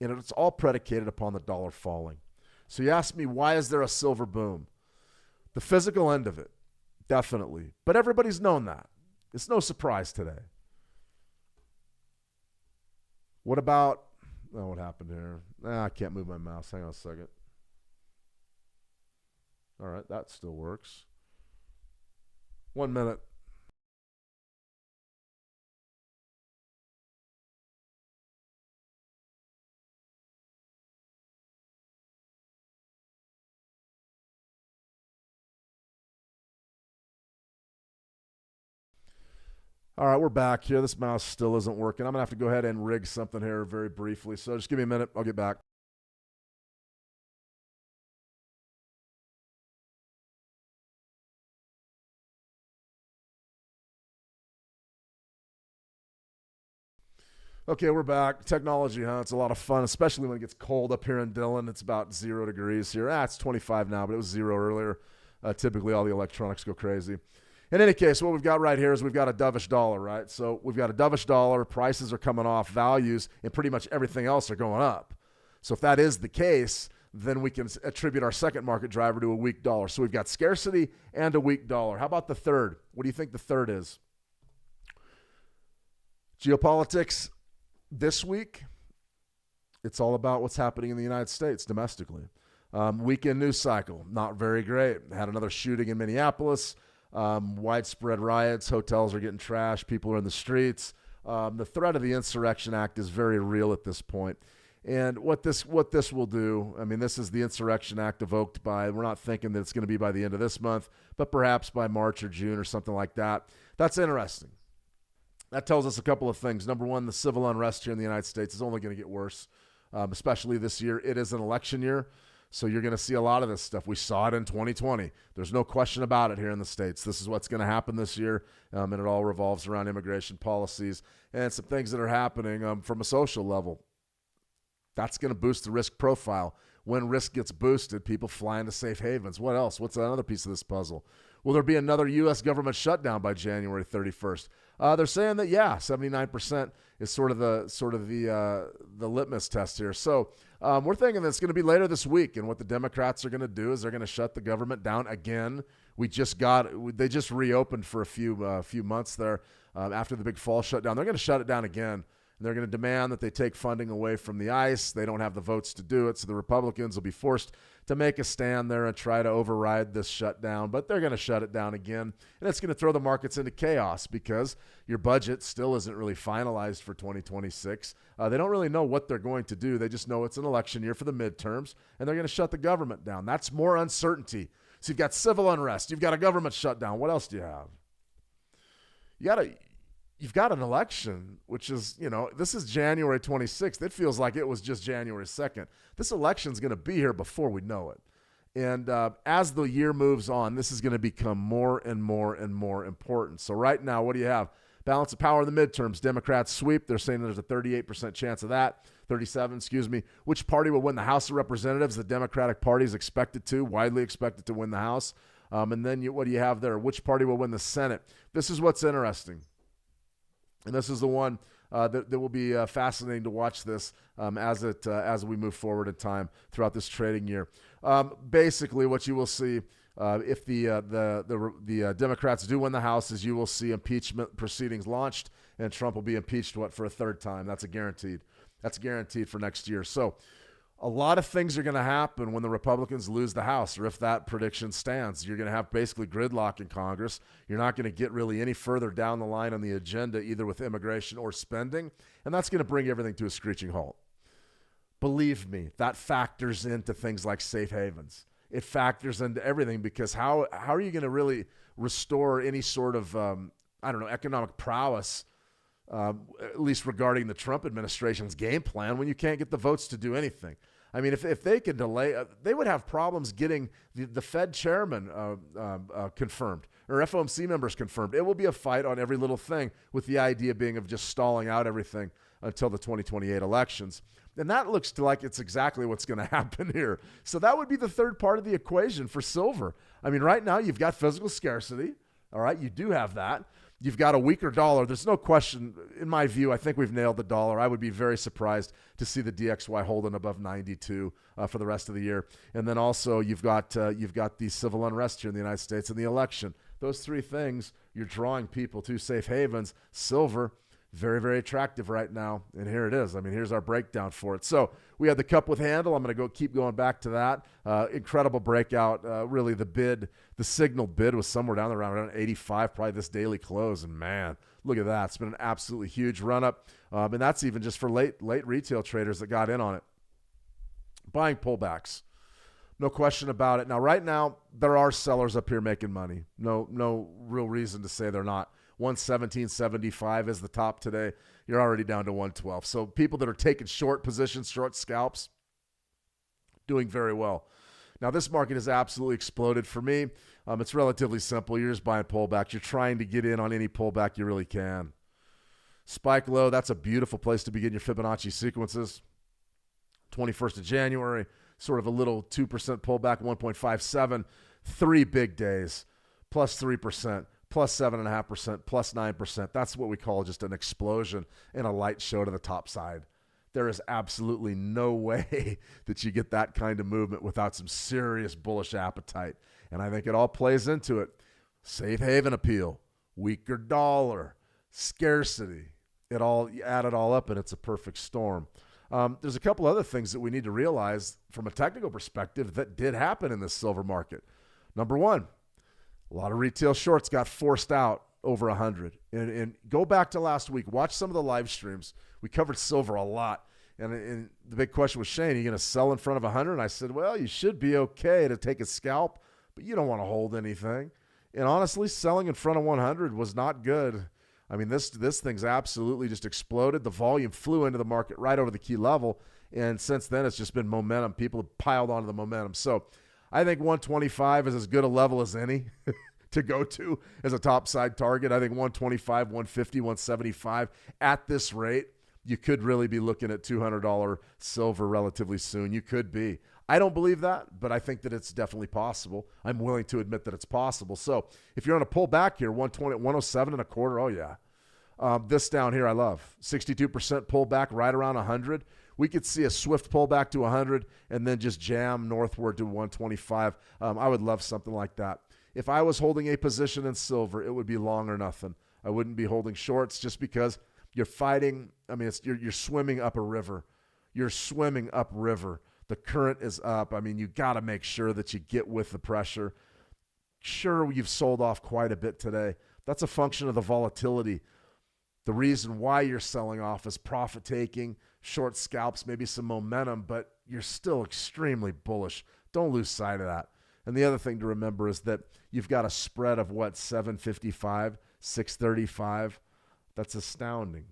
And it's all predicated upon the dollar falling. So you ask me, why is there a silver boom? The physical end of it, definitely. But everybody's known that. It's no surprise today. What about, what happened here? I can't move my mouse. Hang on a second. All right, that still works. 1 minute. All right, we're back here. This mouse still isn't working. I'm going to have to go ahead and rig something here very briefly. So just give me a minute. I'll get back. Okay, we're back. Technology, huh? It's a lot of fun, especially when it gets cold up here in Dillon. It's about 0 degrees here. It's 25 now, but it was 0 earlier. Typically, all the electronics go crazy. In any case, what we've got right here is we've got a dovish dollar, right? So we've got a dovish dollar. Prices are coming off, values, and pretty much everything else are going up. So if that is the case, then we can attribute our second market driver to a weak dollar. So we've got scarcity and a weak dollar. How about the third? What do you think the third is? Geopolitics this week, it's all about what's happening in the United States domestically. Weekend news cycle, not very great. Had another shooting in Minneapolis. Widespread riots, hotels are getting trashed, people are in the streets. The threat of the Insurrection Act is very real at this point. And what this will do, I mean, this is the Insurrection Act evoked by, we're not thinking that it's going to be by the end of this month, but perhaps by March or June or something like that. That's interesting. That tells us a couple of things. Number one, the civil unrest here in the United States is only going to get worse, especially this year. It is an election year, so you're going to see a lot of this stuff. We saw it in 2020. There's no question about it here in the States. This is what's going to happen this year, and it all revolves around immigration policies and some things that are happening from a social level. That's going to boost the risk profile. When risk gets boosted, people fly into safe havens. What else? What's another piece of this puzzle? Will there be another U.S. government shutdown by January 31st? They're saying that, 79% is sort of the litmus test here. So we're thinking that it's going to be later this week, and what the Democrats are going to do is they're going to shut the government down again. They just reopened for a few months there after the big fall shutdown. They're going to shut it down again. And they're going to demand that they take funding away from the ICE. They don't have the votes to do it, so the Republicans will be forced to make a stand there and try to override this shutdown. But they're going to shut it down again, and it's going to throw the markets into chaos because your budget still isn't really finalized for 2026. They don't really know what they're going to do. They just know it's an election year for the midterms, and they're going to shut the government down. That's more uncertainty. So you've got civil unrest. You've got a government shutdown. What else do you have? You've got an election, which is, this is January 26th. It feels like it was just January 2nd. This election's going to be here before we know it. And as the year moves on, this is going to become more and more and more important. So right now, what do you have? Balance of power in the midterms. Democrats sweep. They're saying there's a 38% chance of that. 37, excuse me. Which party will win the House of Representatives? The Democratic Party is widely expected to win the House. And then what do you have there? Which party will win the Senate? This is what's interesting. And this is the one that will be fascinating to watch this as we move forward in time throughout this trading year. Basically, what you will see if the Democrats do win the House is you will see impeachment proceedings launched, and Trump will be impeached for a third time. That's guaranteed. That's guaranteed for next year. So a lot of things are going to happen when the Republicans lose the House, or if that prediction stands. You're going to have basically gridlock in Congress. You're not going to get really any further down the line on the agenda, either with immigration or spending, and that's going to bring everything to a screeching halt. Believe me, that factors into things like safe havens. It factors into everything, because how are you going to really restore any sort of, economic prowess, at least regarding the Trump administration's game plan, when you can't get the votes to do anything? I mean, if they could delay, they would have problems getting the Fed chairman confirmed, or FOMC members confirmed. It will be a fight on every little thing, with the idea being of just stalling out everything until the 2028 elections. And that looks like it's exactly what's going to happen here. So that would be the third part of the equation for silver. I mean, right now you've got physical scarcity. All right, you do have that. You've got a weaker dollar. There's no question, in my view, I think we've nailed the dollar. I would be very surprised to see the DXY holding above 92 for the rest of the year. And then also you've got the civil unrest here in the United States and the election. Those three things, you're drawing people to safe havens. Silver, very, very attractive right now. And here it is. I mean, here's our breakdown for it. So we had the cup with handle. I'm going to keep going back to that. Incredible breakout. Really, the signal bid was somewhere down around 85, probably this daily close. And man, look at that. It's been an absolutely huge run up. And that's even just for late retail traders that got in on it. Buying pullbacks. No question about it. Now, right now, there are sellers up here making money. No real reason to say they're not. 117.75 is the top today. You're already down to 112. So people that are taking short positions, short scalps, doing very well. Now, this market has absolutely exploded for me. It's relatively simple. You're just buying pullbacks. You're trying to get in on any pullback you really can. Spike low, that's a beautiful place to begin your Fibonacci sequences. 21st of January, sort of a little 2% pullback, 1.57. 3 big days, plus 3%. Plus 7.5%, plus 9%. That's what we call just an explosion and a light show to the top side. There is absolutely no way that you get that kind of movement without some serious bullish appetite. And I think it all plays into it. Safe haven appeal, weaker dollar, scarcity. You add it all up and it's a perfect storm. There's a couple other things that we need to realize from a technical perspective that did happen in this silver market. Number one, a lot of retail shorts got forced out over 100. And go back to last week. Watch some of the live streams. We covered silver a lot. And the big question was, Shane, are you going to sell in front of 100? And I said, well, you should be okay to take a scalp, but you don't want to hold anything. And honestly, selling in front of 100 was not good. I mean, this thing's absolutely just exploded. The volume flew into the market right over the key level, and since then it's just been momentum. People have piled onto the momentum. So I think 125 is as good a level as any to go to as a topside target. I think 125, 150, 175 at this rate, you could really be looking at $200 silver relatively soon. You could be. I don't believe that, but I think that it's definitely possible. I'm willing to admit that it's possible. So if you're on a pullback here, 120, 107 and a quarter, oh yeah. This down here I love. 62% pullback right around 100. We could see a swift pullback to 100 and then just jam northward to 125. I would love something like that. If I was holding a position in silver, it would be long or nothing. I wouldn't be holding shorts just because you're fighting. I mean, you're swimming up a river. You're swimming upriver. The current is up. I mean, you got to make sure that you get with the pressure. Sure, you've sold off quite a bit today. That's a function of the volatility. The reason why you're selling off is profit taking, short scalps, maybe some momentum, but you're still extremely bullish. Don't lose sight of that. And the other thing to remember is that you've got a spread of 755, 635. That's astounding.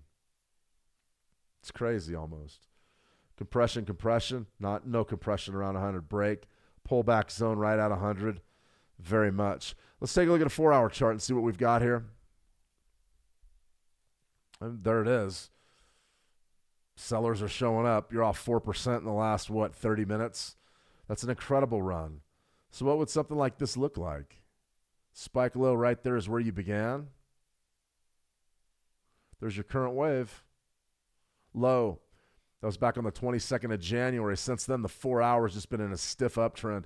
It's crazy almost. Compression, no compression around 100. Break, pullback zone right at 100. Very much. Let's take a look at a 4-hour chart and see what we've got here. And there it is. Sellers are showing up. You're off 4% in the last, 30 minutes? That's an incredible run. So what would something like this look like? Spike low right there is where you began. There's your current wave. Low. That was back on the 22nd of January. Since then, the 4 hours just been in a stiff uptrend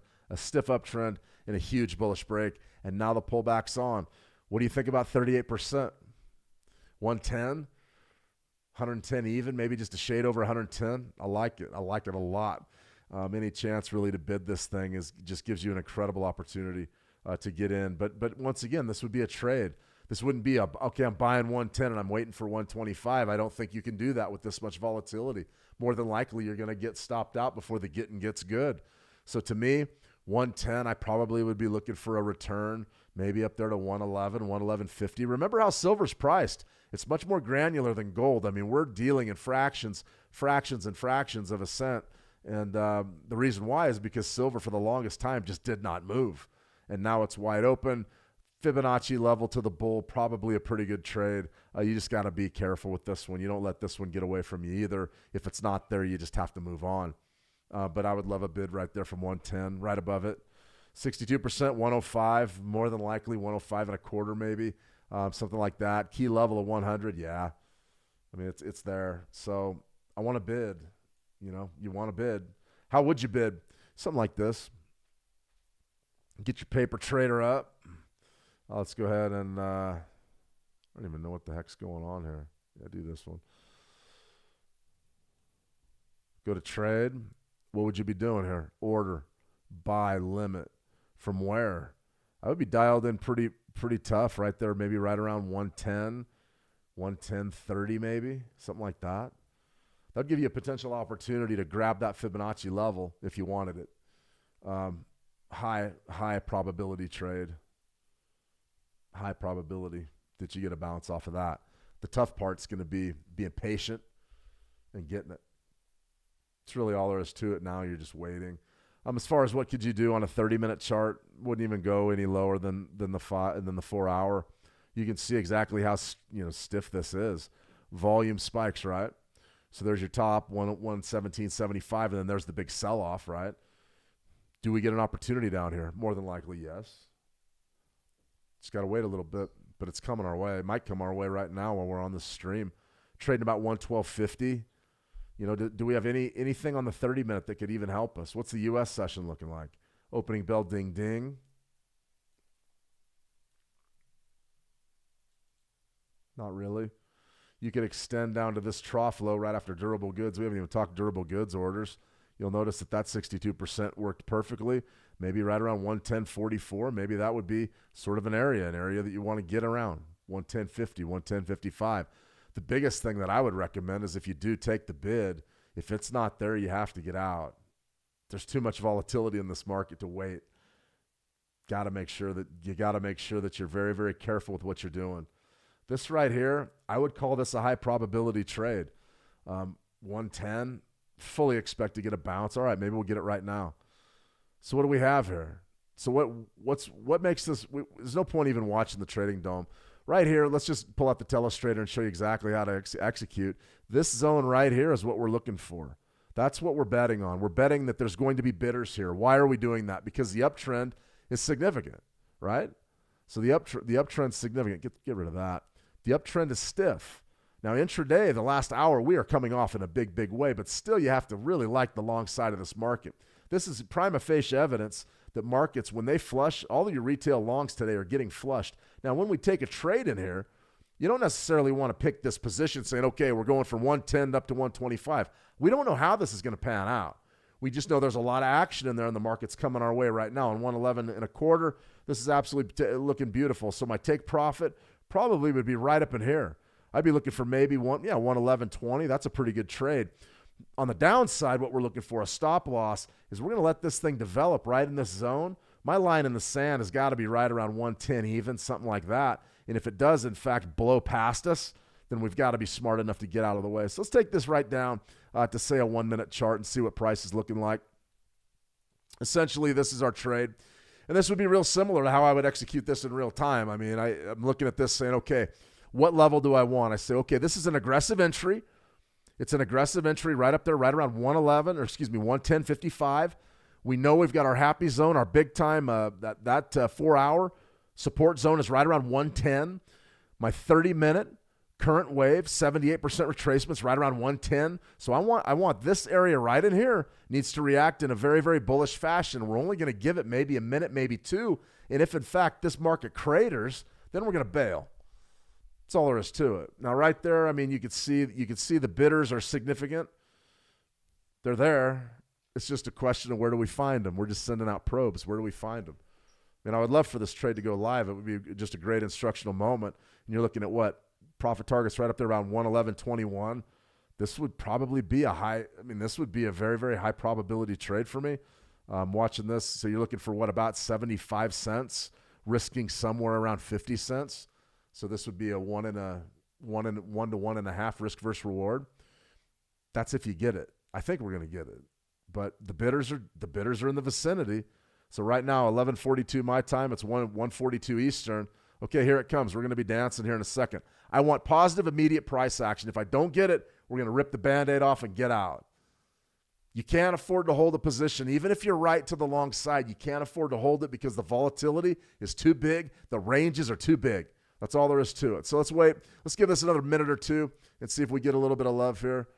and a huge bullish break. And now the pullback's on. What do you think about 38%? 110? 110 even, maybe just a shade over 110. I like it. I like it a lot. Any chance really to bid this thing just gives you an incredible opportunity to get in. But once again, this would be a trade. This wouldn't be okay, I'm buying 110 and I'm waiting for 125. I don't think you can do that with this much volatility. More than likely, you're going to get stopped out before the getting gets good. So to me, 110, I probably would be looking for a return, maybe up there to 111, 111.50. Remember how silver's priced. It's much more granular than gold. I mean, we're dealing in fractions of a cent. And the reason why is because silver for the longest time just did not move. And now it's wide open. Fibonacci level to the bull, probably a pretty good trade. You just got to be careful with this one. You don't let this one get away from you either. If it's not there, you just have to move on. But I would love a bid right there from 110, right above it. 62%, 105, more than likely 105 and a quarter maybe, something like that. Key level of 100, yeah. I mean, it's there. So I want to bid. You know, you want to bid. How would you bid? Something like this. Get your paper trader up. Let's go ahead and I don't even know what the heck's going on here. Yeah, do this one. Go to trade. What would you be doing here? Order, buy, limit. From where? I would be dialed in pretty tough right there, maybe right around 110, 110.30 maybe, something like that. That'll give you a potential opportunity to grab that Fibonacci level if you wanted it. High probability trade. High probability that you get a bounce off of that. The tough part's going to be being patient and getting it. It's really all there is to it now. You're just waiting. As far as what could you do on a 30-minute chart, wouldn't even go any lower than the 4 hour. You can see exactly how stiff this is. Volume spikes, right? So there's your top 117.75, and then there's the big sell-off, right? Do we get an opportunity down here? More than likely, yes. Just got to wait a little bit, but it's coming our way. It might come our way right now while we're on this stream. Trading about 112.50. You know, do we have anything on the 30-minute that could even help us? What's the U.S. session looking like? Opening bell, ding, ding. Not really. You could extend down to this trough low right after durable goods. We haven't even talked durable goods orders. You'll notice that 62% worked perfectly. Maybe right around 110.44. Maybe that would be sort of an area that you want to get around. 110.50, 110.55. The biggest thing that I would recommend is if you do take the bid, if it's not there, you have to get out. There's too much volatility in this market to wait. You got to make sure that you're very, very careful with what you're doing. This right here, I would call this a high probability trade. 110, fully expect to get a bounce. All right, maybe we'll get it right now. So what do we have here? So what makes this? There's no point even watching the trading dome. Right here, let's just pull out the telestrator and show you exactly how to execute. This zone right here is what we're looking for. That's what we're betting on. We're betting that there's going to be bidders here. Why are we doing that? Because the uptrend is significant, right? So the uptrend's significant. Get rid of that. The uptrend is stiff. Now, intraday, the last hour, we are coming off in a big, big way, but still you have to really like the long side of this market. This is prima facie evidence that markets, when they flush, all of your retail longs today are getting flushed. Now, when we take a trade in here, you don't necessarily want to pick this position saying, okay, we're going from 110 up to 125. We don't know how this is going to pan out. We just know there's a lot of action in there, and the market's coming our way right now. On 111 and a quarter, this is absolutely looking beautiful. So my take profit probably would be right up in here. I'd be looking for maybe 111.20. That's a pretty good trade. On the downside, what we're looking for, a stop loss, is we're going to let this thing develop right in this zone. My line in the sand has got to be right around 110 even, something like that. And if it does, in fact, blow past us, then we've got to be smart enough to get out of the way. So let's take this right down to, say, a 1-minute chart and see what price is looking like. Essentially, this is our trade. And this would be real similar to how I would execute this in real time. I mean, I'm looking at this saying, okay, what level do I want? I say, okay, this is an aggressive entry. It's an aggressive entry right up there, right around 110.55. We know we've got our happy zone, our big time, that 4-hour support zone is right around 110. My 30-minute current wave, 78% retracements, right around 110. So I want this area right in here needs to react in a very, very bullish fashion. We're only going to give it maybe a minute, maybe two. And if, in fact, this market craters, then we're going to bail. That's all there is to it. Now, right there, I mean, you could see the bidders are significant. They're there. It's just a question of where do we find them. We're just sending out probes. Where do we find them? I mean, I would love for this trade to go live. It would be just a great instructional moment. And you're looking at what? Profit targets right up there around 111.21. This would probably be this would be a very, very high probability trade for me. Watching this, so you're looking for what, about 75 cents, risking somewhere around 50 cents. So this would be a 1 to 1.5 risk versus reward. That's if you get it. I think we're going to get it, but the bidders are in the vicinity. So right now, 11:42 my time. It's 1:42 Eastern. Okay, here it comes. We're going to be dancing here in a second. I want positive, immediate price action. If I don't get it, we're going to rip the Band-Aid off and get out. You can't afford to hold a position. Even if you're right to the long side, you can't afford to hold it because the volatility is too big. The ranges are too big. That's all there is to it. So let's wait. Let's give this another minute or two and see if we get a little bit of love here.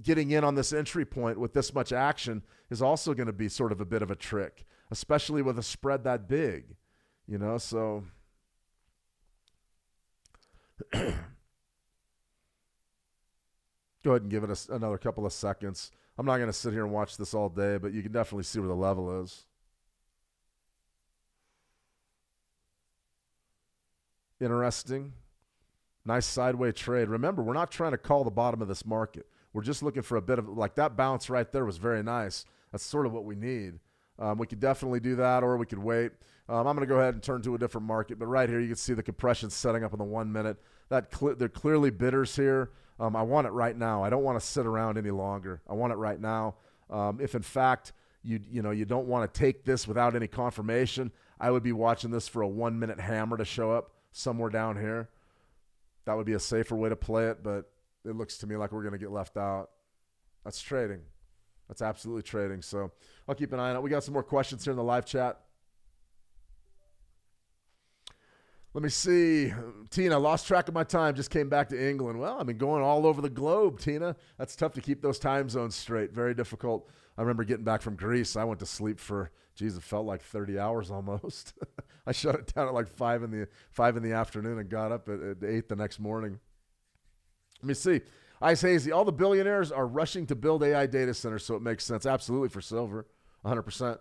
Getting in on this entry point with this much action is also going to be sort of a bit of a trick, especially with a spread that big, so go ahead and give it another couple of seconds. I'm not going to sit here and watch this all day, but you can definitely see where the level is. Interesting. Nice sideways trade. Remember, we're not trying to call the bottom of this market. We're just looking for a bit of, like that bounce right there was very nice. That's sort of what we need. We could definitely do that, or we could wait. I'm going to go ahead and turn to a different market. But right here, you can see the compression setting up in the 1 minute. They're clearly bidders here. I want it right now. I don't want to sit around any longer. I want it right now. If, in fact, you don't want to take this without any confirmation, I would be watching this for a 1 minute hammer to show up somewhere down here. That would be a safer way to play it, but it looks to me like we're going to get left out. That's trading. That's absolutely trading. So I'll keep an eye on it. We got some more questions here in the live chat. Let me see. Tina, lost track of my time. Just came back to England. Well, I've been going all over the globe, Tina. That's tough to keep those time zones straight. Very difficult. I remember getting back from Greece. I went to sleep for, it felt like 30 hours almost. I shut it down at like 5 in the afternoon and got up at 8 the next morning. Let me see. Ice Hazy, all the billionaires are rushing to build AI data centers, so it makes sense. Absolutely for silver, 100%.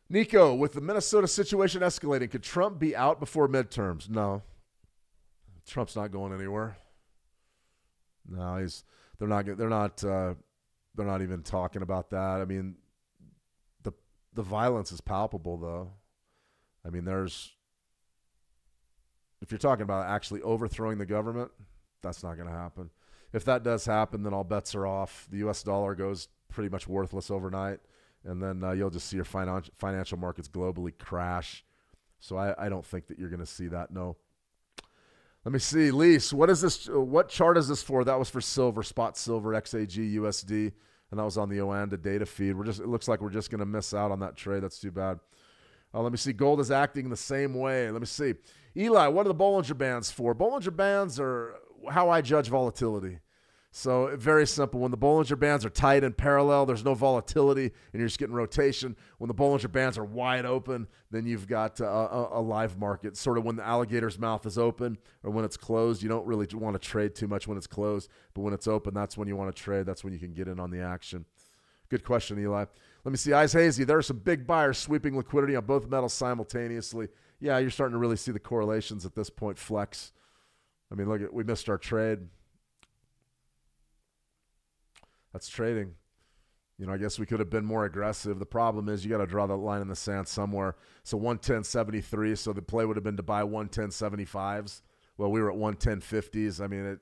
Nico, with the Minnesota situation escalating, could Trump be out before midterms? No. Trump's not going anywhere. No, they're not even talking about that. I mean, the violence is palpable, though. I mean, there's If you're talking about actually overthrowing the government, that's not going to happen. If that does happen, then all bets are off. The U.S. dollar goes pretty much worthless overnight, and then you'll just see your financial markets globally crash. So I don't think that you're going to see that, no. Let me see. Lise, what is this? What chart is this for? That was for silver, spot silver, XAGUSD, and that was on the Oanda data feed. It looks like we're just going to miss out on that trade. That's too bad. Let me see. Gold is acting the same way. Let me see. Eli, what are the Bollinger Bands for? Bollinger Bands are how I judge volatility. So very simple. When the Bollinger Bands are tight and parallel, there's no volatility, and you're just getting rotation. When the Bollinger Bands are wide open, then you've got a live market. Sort of when the alligator's mouth is open or when it's closed, you don't really want to trade too much when it's closed. But when it's open, that's when you want to trade. That's when you can get in on the action. Good question, Eli. Let me see. Eyes hazy. There are some big buyers sweeping liquidity on both metals simultaneously. Yeah, you're starting to really see the correlations at this point flex. I mean, look, we missed our trade. That's trading. You know, I guess we could have been more aggressive. The problem is you got to draw that line in the sand somewhere. So 110.73, so the play would have been to buy 110.75s. Well, we were at 110.50s. I mean,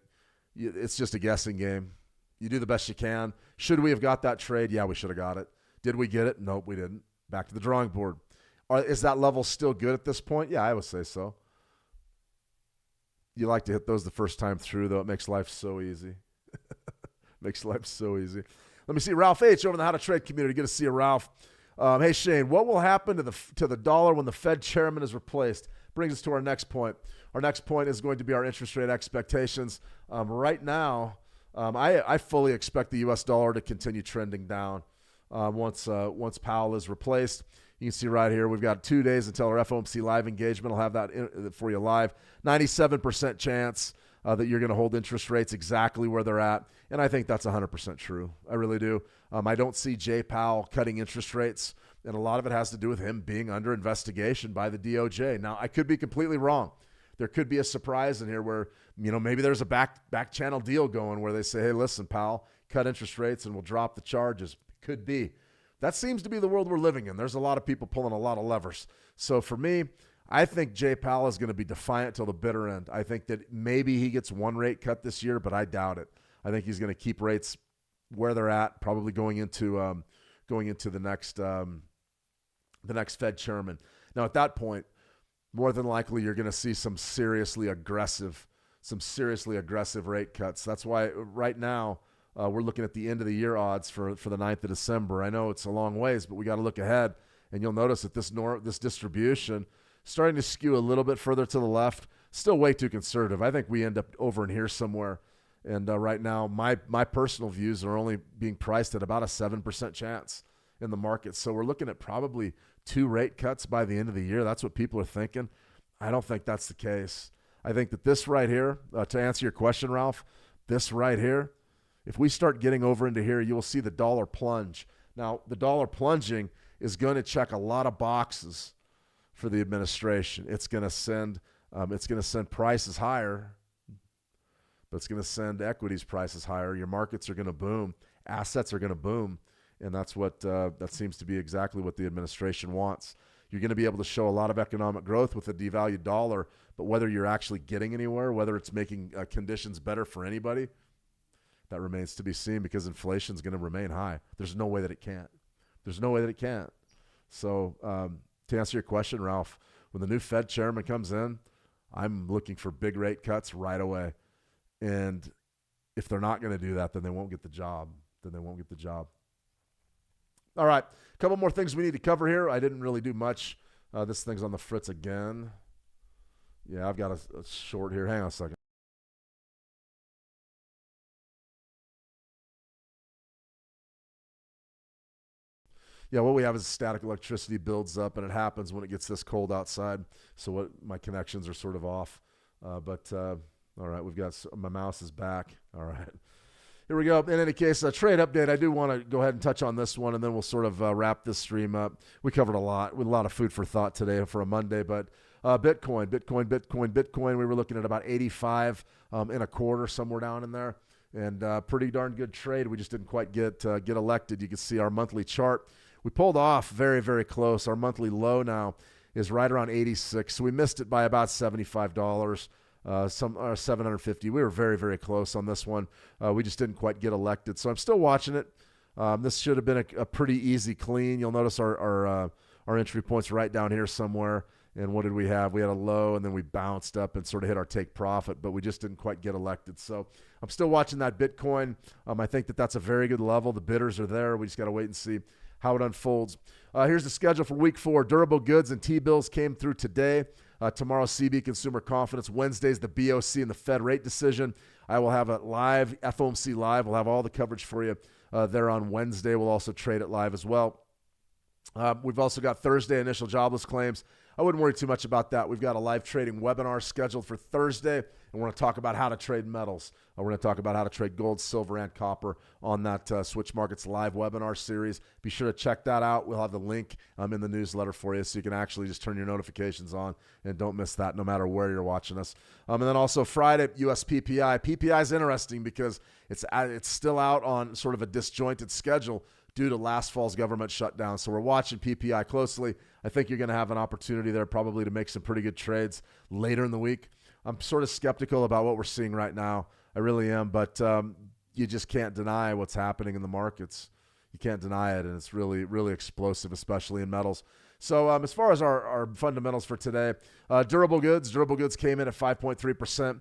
it's just a guessing game. You do the best you can. Should we have got that trade? Yeah, we should have got it. Did we get it? Nope, we didn't. Back to the drawing board. Is that level still good at this point? Yeah, I would say so. You like to hit those the first time through, though. It makes life so easy. Makes life so easy. Let me see Ralph H. over in the How to Trade community. Good to see you, Ralph. Hey, Shane, what will happen to the dollar when the Fed chairman is replaced? Brings us to our next point. Our next point is going to be our interest rate expectations. Right now, I fully expect the U.S. dollar to continue trending down once Powell is replaced. You can see right here, we've got 2 days until our FOMC live engagement. I'll have that for you live. 97% chance that you're going to hold interest rates exactly where they're at. And I think that's 100% true. I really do. I don't see Jay Powell cutting interest rates, and a lot of it has to do with him being under investigation by the DOJ. Now, I could be completely wrong. There could be a surprise in here where, you know, maybe there's a back channel deal going where they say, hey, listen, Powell, cut interest rates and we'll drop the charges. Could be. That seems to be the world we're living in. There's a lot of people pulling a lot of levers. So for me, I think Jay Powell is going to be defiant till the bitter end. I think that maybe he gets one rate cut this year, but I doubt it. I think he's going to keep rates where they're at, probably going into the next Fed chairman. Now at that point, more than likely you're going to see some seriously aggressive rate cuts. That's why right now we're looking at the end of the year odds for the 9th of December. I know it's a long ways, but we got to look ahead, and you'll notice that this distribution starting to skew a little bit further to the left. Still way too conservative. I think we end up over in here somewhere. And right now, my personal views are only being priced at about a 7% chance in the market. So we're looking at probably 2 rate cuts by the end of the year. That's what people are thinking. I don't think that's the case. I think that this right here, to answer your question, Ralph, this right here, if we start getting over into here, you will see the dollar plunge. Now, the dollar plunging is going to check a lot of boxes for the administration. It's going to send prices higher, but it's going to send equities prices higher. Your markets are going to boom. Assets are going to boom. And that's what that seems to be exactly what the administration wants. You're going to be able to show a lot of economic growth with a devalued dollar, but whether you're actually getting anywhere, whether it's making conditions better for anybody, that remains to be seen because inflation is going to remain high. There's no way that it can't. There's no way that it can't. So to answer your question, Ralph, when the new Fed chairman comes in, I'm looking for big rate cuts right away. And if they're not going to do that, then they won't get the job. All right, a couple more things we need to cover here. I didn't really do much. This thing's on the fritz again. Yeah, I've got a short here. Hang on a second. Yeah, what we have is static electricity builds up, and it happens when it gets this cold outside. So my connections are sort of off. All right, my mouse is back. All right. Here we go. In any case, a trade update. I do want to go ahead and touch on this one, and then we'll sort of wrap this stream up. We covered a lot with a lot of food for thought today for a Monday, but Bitcoin. We were looking at about 85 and a quarter, somewhere down in there, and pretty darn good trade. We just didn't quite get elected. You can see our monthly chart. We pulled off very, very close. Our monthly low now is right around 86. So we missed it by about $75. Some 750. We were very, very close on this one. We just didn't quite get elected. So I'm still watching it. This should have been a pretty easy clean. You'll notice our entry points right down here somewhere. And what did we have? We had a low, and then we bounced up and sort of hit our take profit, but we just didn't quite get elected. So I'm still watching that Bitcoin. I think that's a very good level. The bidders are there. We just got to wait and see how it unfolds. Here's the schedule for week 4. Durable goods and T-bills came through today. Tomorrow, CB consumer confidence. Wednesday's the BOC and the Fed rate decision. I will have a live, FOMC live. We'll have all the coverage for you there on Wednesday. We'll also trade it live as well. We've also got Thursday initial jobless claims. I wouldn't worry too much about that. We've got a live trading webinar scheduled for Thursday, and we're going to talk about how to trade metals. We're going to talk about how to trade gold, silver, and copper on that Switch Markets live webinar series. Be sure to check that out. We'll have the link in the newsletter for you, so you can actually just turn your notifications on and don't miss that no matter where you're watching us. And then also Friday, US PPI. PPI is interesting because it's still out on sort of a disjointed schedule due to last fall's government shutdown. So we're watching PPI closely. I think you're going to have an opportunity there probably to make some pretty good trades later in the week. I'm sort of skeptical about what we're seeing right now. I really am, but you just can't deny what's happening in the markets. You can't deny it, and it's really, really explosive, especially in metals. So as far as our fundamentals for today, durable goods came in at 5.3%,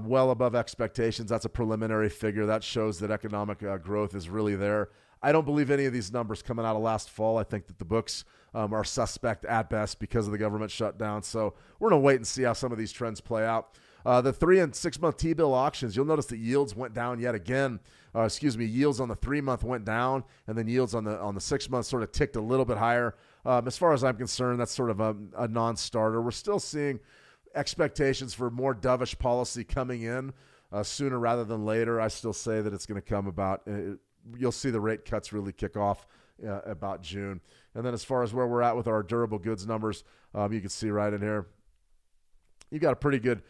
well above expectations. That's a preliminary figure. That shows that economic growth is really there. I don't believe any of these numbers coming out of last fall. I think that the books are suspect at best because of the government shutdown. So we're going to wait and see how some of these trends play out. The 3 and 6 month T-bill auctions, you'll notice that yields went down yet again. Yields on the 3 month went down, and then yields on the 6 month sort of ticked a little bit higher. As far as I'm concerned, that's sort of a non-starter. We're still seeing expectations for more dovish policy coming in sooner rather than later. I still say that it's going to come about. You'll see the rate cuts really kick off about June. And then as far as where we're at with our durable goods numbers, you can see right in here, you got a pretty good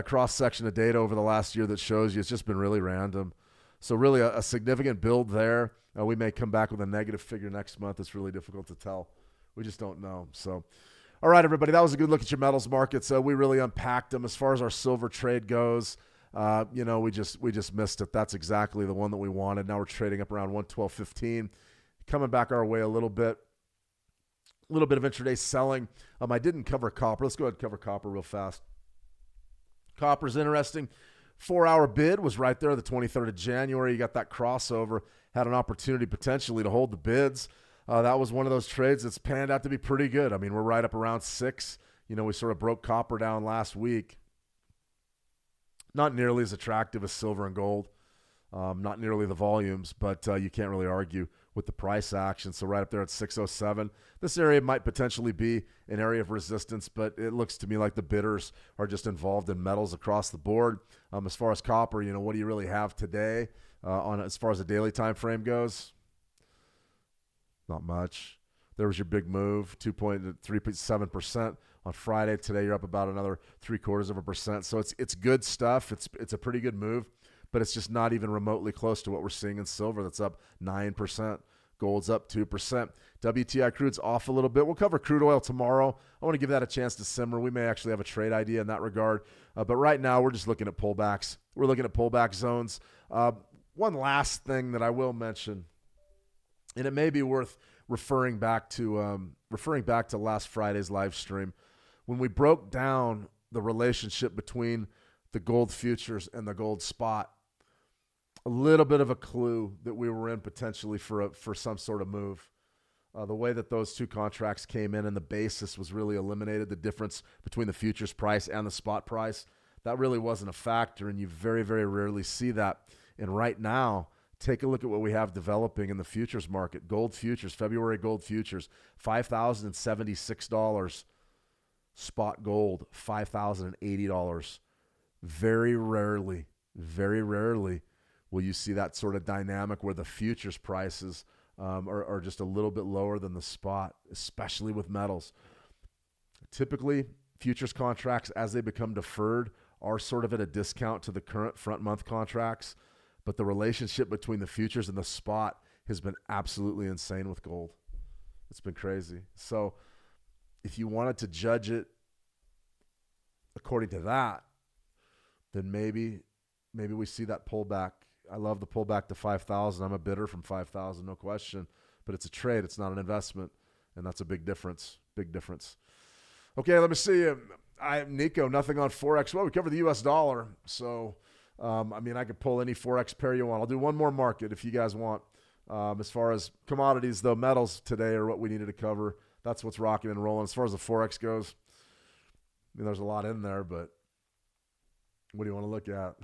cross-section of data over the last year that shows you it's just been really random. So really a significant build there. We may come back with a negative figure next month. It's really difficult to tell. We just don't know. So, all right, everybody, that was a good look at your metals markets. We really unpacked them. As far as our silver trade goes, we just missed it. That's exactly the one that we wanted. Now we're trading up around 112.15, coming back our way a little bit of intraday selling. I didn't cover copper. Let's go ahead and cover copper real fast. Copper's interesting. 4-hour bid was right there the 23rd of January. You got that crossover, had an opportunity potentially to hold the bids. That was one of those trades that's panned out to be pretty good. I mean, we're right up around 6. We sort of broke copper down last week. Not nearly as attractive as silver and gold, not nearly the volumes, but you can't really argue with the price action. So right up there at 607. This area might potentially be an area of resistance, but it looks to me like the bidders are just involved in metals across the board. As far as copper, what do you really have today as far as the daily time frame goes? Not much. There was your big move, 2.37%. On Friday. Today, you're up about another 0.75%. So it's good stuff. It's a pretty good move, but it's just not even remotely close to what we're seeing in silver. That's up 9%. Gold's up 2%. WTI crude's off a little bit. We'll cover crude oil tomorrow. I want to give that a chance to simmer. We may actually have a trade idea in that regard. But right now, we're just looking at pullbacks. We're looking at pullback zones. One last thing that I will mention, and it may be worth referring back to last Friday's live stream. When we broke down the relationship between the gold futures and the gold spot, a little bit of a clue that we were in potentially for some sort of move. The way that those two contracts came in and the basis was really eliminated, the difference between the futures price and the spot price, that really wasn't a factor, and you very, very rarely see that. And right now, take a look at what we have developing in the futures market. Gold futures, February gold futures, $5,076. Spot gold, $5,080. Very rarely will you see that sort of dynamic where the futures prices are just a little bit lower than the spot, especially with metals. Typically, futures contracts, as they become deferred, are sort of at a discount to the current front month contracts. But the relationship between the futures and the spot has been absolutely insane with gold. It's been crazy. So if you wanted to judge it according to that, then maybe we see that pullback. I love the pullback to 5,000. I'm a bidder from 5,000, no question. But it's a trade. It's not an investment. And that's a big difference. Big difference. Okay, let me see. Nico, nothing on Forex. Well, we covered the U.S. dollar. So, I could pull any Forex pair you want. I'll do one more market if you guys want. As far as commodities, though, metals today are what we needed to cover. That's what's rocking and rolling. As far as the Forex goes, there's a lot in there, but what do you want to look at?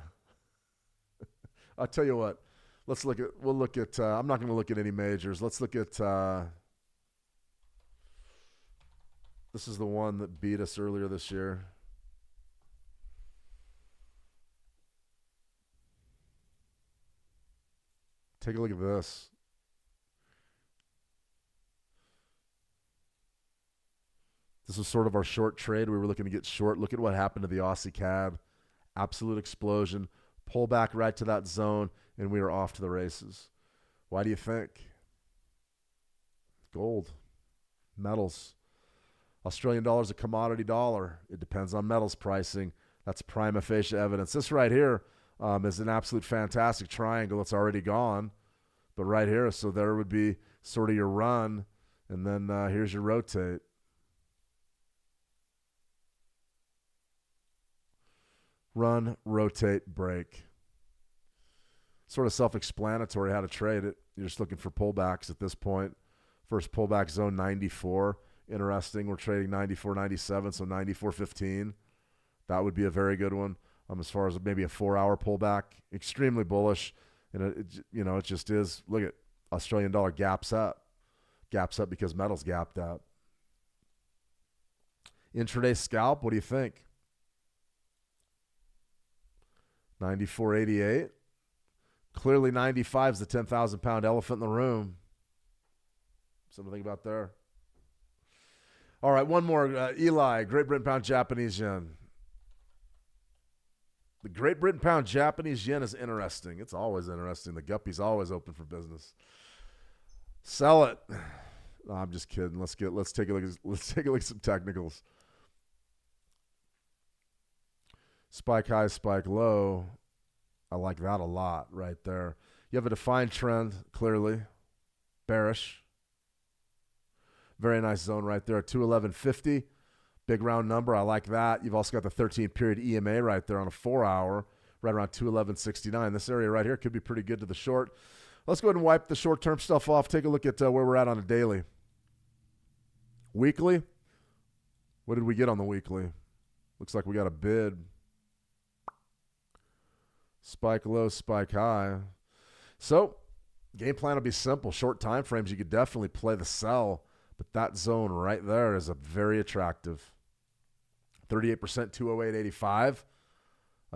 I'll tell you what. We'll look at, I'm not going to look at any majors. Let's look at, this is the one that beat us earlier this year. Take a look at this. This was sort of our short trade. We were looking to get short. Look at what happened to the Aussie CAD. Absolute explosion. Pull back right to that zone, and we are off to the races. Why do you think? Gold, metals. Australian dollar is a commodity dollar. It depends on metals pricing. That's prima facie evidence. This right here is an absolute fantastic triangle. It's already gone. But right here, so there would be sort of your run, and then here's your rotate. Run, rotate, break. Sort of self-explanatory how to trade it. You're just looking for pullbacks at this point. First pullback zone, 94. Interesting. We're trading 94.97, so 94.15. That would be a very good one. As far as maybe a 4-hour pullback, extremely bullish. And it just is. Look at Australian dollar gaps up because metals gapped up. Intraday scalp. What do you think? 94.88. Clearly 95 is the 10,000 pound elephant in the room. Something to think about there. All right, one more. Eli, Great Britain pound, Japanese yen. The Great Britain pound, Japanese yen is interesting. It's always interesting. The guppy's always open for business. Sell it. No, I'm just kidding. Let's take a look at some technicals. Spike high, spike low. I like that a lot right there. You have a defined trend, clearly. Bearish. Very nice zone right there. 211.50. Big round number. I like that. You've also got the 13-period EMA right there on a 4-hour, right around 211.69. This area right here could be pretty good to the short. Let's go ahead and wipe the short-term stuff off. Take a look at where we're at on a daily. Weekly. What did we get on the weekly? Looks like we got a bid. Spike low, spike high. So, game plan will be simple. Short time frames, you could definitely play the sell, but that zone right there is a very attractive. 38%, 208.85.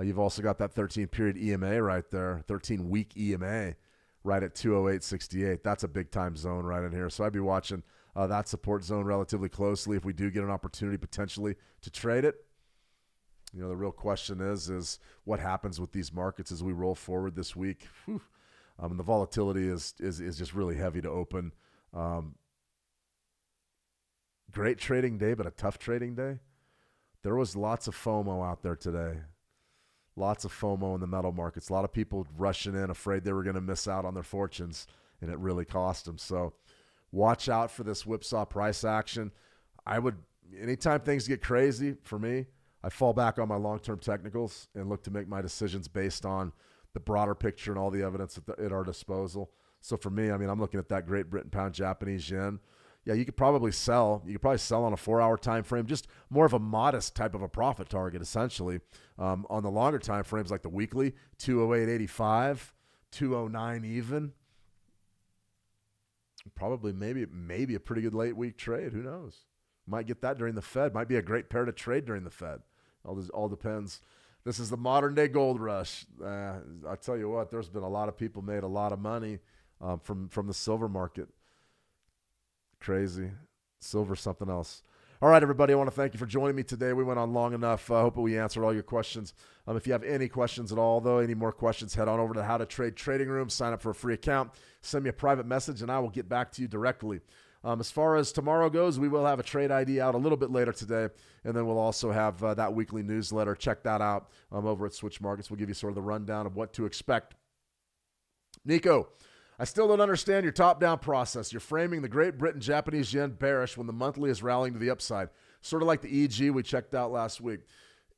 You've also got that 13-period EMA right there, 13-week EMA right at 208.68. That's a big-time zone right in here. So I'd be watching that support zone relatively closely if we do get an opportunity potentially to trade it. The real question is what happens with these markets as we roll forward this week. The volatility is just really heavy to open. Great trading day, but a tough trading day. There was lots of FOMO out there today. Lots of FOMO in the metal markets. A lot of people rushing in, afraid they were going to miss out on their fortunes, and it really cost them. So watch out for this whipsaw price action. Anytime things get crazy for me, I fall back on my long-term technicals and look to make my decisions based on the broader picture and all the evidence at our disposal. So for me, I'm looking at that Great Britain pound, Japanese yen. Yeah, you could probably sell. You could probably sell on a 4-hour time frame, just more of a modest type of a profit target, essentially. On the longer time frames, like the weekly, 208.85, 209 even. Probably maybe a pretty good late week trade. Who knows? Might get that during the Fed. Might be a great pair to trade during the Fed. All depends. This is the modern day gold rush. I tell you what, there's been a lot of people made a lot of money from the silver market. Crazy. Silver, something else. All right, everybody, I want to thank you for joining me today. We went on long enough. I hope we answered all your questions. If you have any questions at all, though, any more questions, head on over to How to Trade Trading Room. Sign up for a free account. Send me a private message, and I will get back to you directly. As far as tomorrow goes, we will have a trade ID out a little bit later today, and then we'll also have that weekly newsletter. Check that out over at Switch Markets. We'll give you sort of the rundown of what to expect. Nico, I still don't understand your top-down process. You're framing the Great Britain Japanese yen bearish when the monthly is rallying to the upside, sort of like the EG we checked out last week.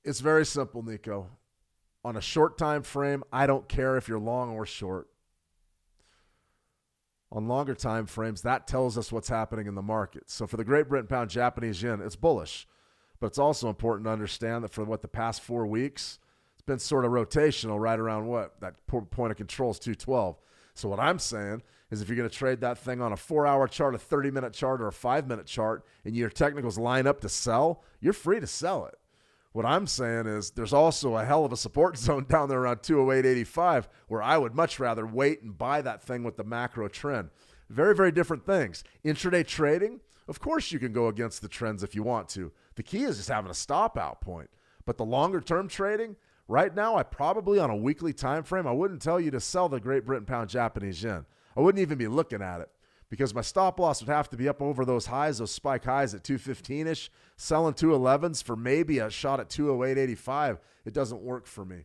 It's very simple, Nico. On a short time frame, I don't care if you're long or short. On longer time frames, that tells us what's happening in the market. So for the Great Britain pound Japanese yen, it's bullish. But it's also important to understand that for the past 4 weeks, it's been sort of rotational right around that point of control is 212. So what I'm saying is if you're going to trade that thing on a 4-hour chart, a 30-minute chart, or a 5-minute chart, and your technicals line up to sell, you're free to sell it. What I'm saying is there's also a hell of a support zone down there around 208.85 where I would much rather wait and buy that thing with the macro trend. Very, very different things. Intraday trading, of course you can go against the trends if you want to. The key is just having a stop out point. But the longer term trading, right now I probably on a weekly time frame, I wouldn't tell you to sell the Great Britain pound Japanese yen. I wouldn't even be looking at it. Because my stop loss would have to be up over those highs, those spike highs at 215-ish, selling 211s for maybe a shot at 208.85. It doesn't work for me.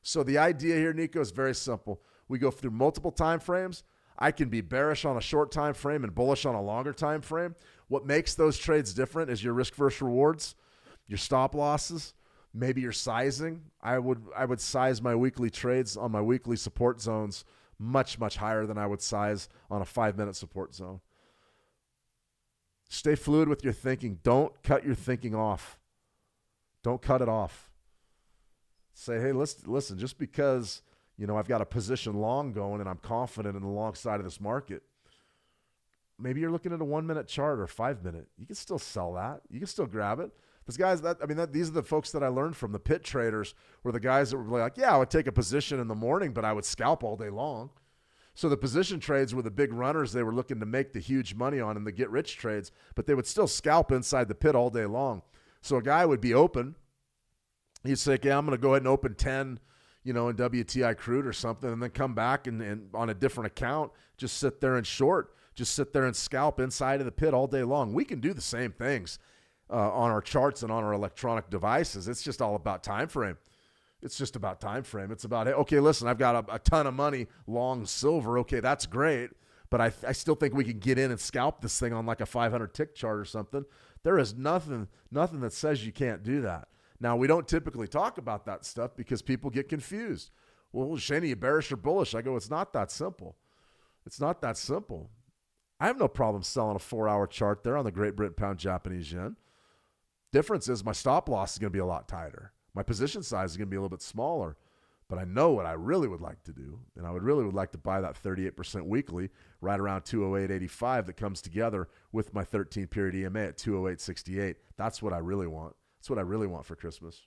So the idea here, Nico, is very simple. We go through multiple time frames. I can be bearish on a short time frame and bullish on a longer time frame. What makes those trades different is your risk versus rewards, your stop losses, maybe your sizing. I would size my weekly trades on my weekly support zones much, much higher than I would size on a 5-minute support zone. Stay fluid with your thinking. Don't cut your thinking off. Don't cut it off. Say, hey, listen, just because, I've got a position long going and I'm confident in the long side of this market, maybe you're looking at a 1-minute chart or 5-minute. You can still sell that. You can still grab it. These guys, these are the folks that I learned from. The pit traders were the guys that were like, yeah, I would take a position in the morning, but I would scalp all day long. So the position trades were the big runners they were looking to make the huge money on and the get-rich trades, but they would still scalp inside the pit all day long. So a guy would be open. He'd say, yeah, I'm going to go ahead and open 10, in WTI crude or something, and then come back and on a different account, just sit there and short, just sit there and scalp inside of the pit all day long. We can do the same things on our charts and on our electronic devices. It's just all about time frame. It's just about time frame. It's about, hey, okay, listen, I've got a ton of money long silver. Okay, that's great, but I still think we can get in and scalp this thing on like a 500 tick chart or something. There is nothing that says you can't do that. Now, we don't typically talk about that stuff because people get confused. Well, Shane, are you bearish or bullish? I go, it's not that simple. It's not that simple. I have no problem selling a 4-hour chart there on the Great Britain pound Japanese yen. Difference is my stop loss is going to be a lot tighter. My position size is going to be a little bit smaller. But I know what I really would like to do, and I would like to buy that 38% weekly right around 208.85 that comes together with my 13-period EMA at 208.68. That's what I really want. That's what I really want for Christmas.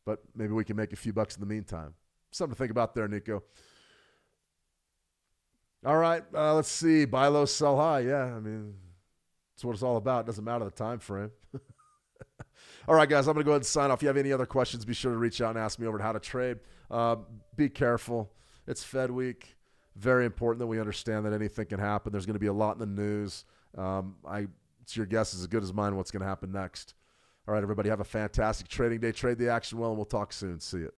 But maybe we can make a few bucks in the meantime. Something to think about there, Nico. All right, let's see. Buy low, sell high. Yeah, that's what it's all about. It doesn't matter the time frame. All right, guys, I'm going to go ahead and sign off. If you have any other questions, be sure to reach out and ask me over at How to Trade. Be careful. It's Fed week. Very important that we understand that anything can happen. There's going to be a lot in the news. It's your guess is as good as mine what's going to happen next. All right, everybody, have a fantastic trading day. Trade the action well, and we'll talk soon. See you.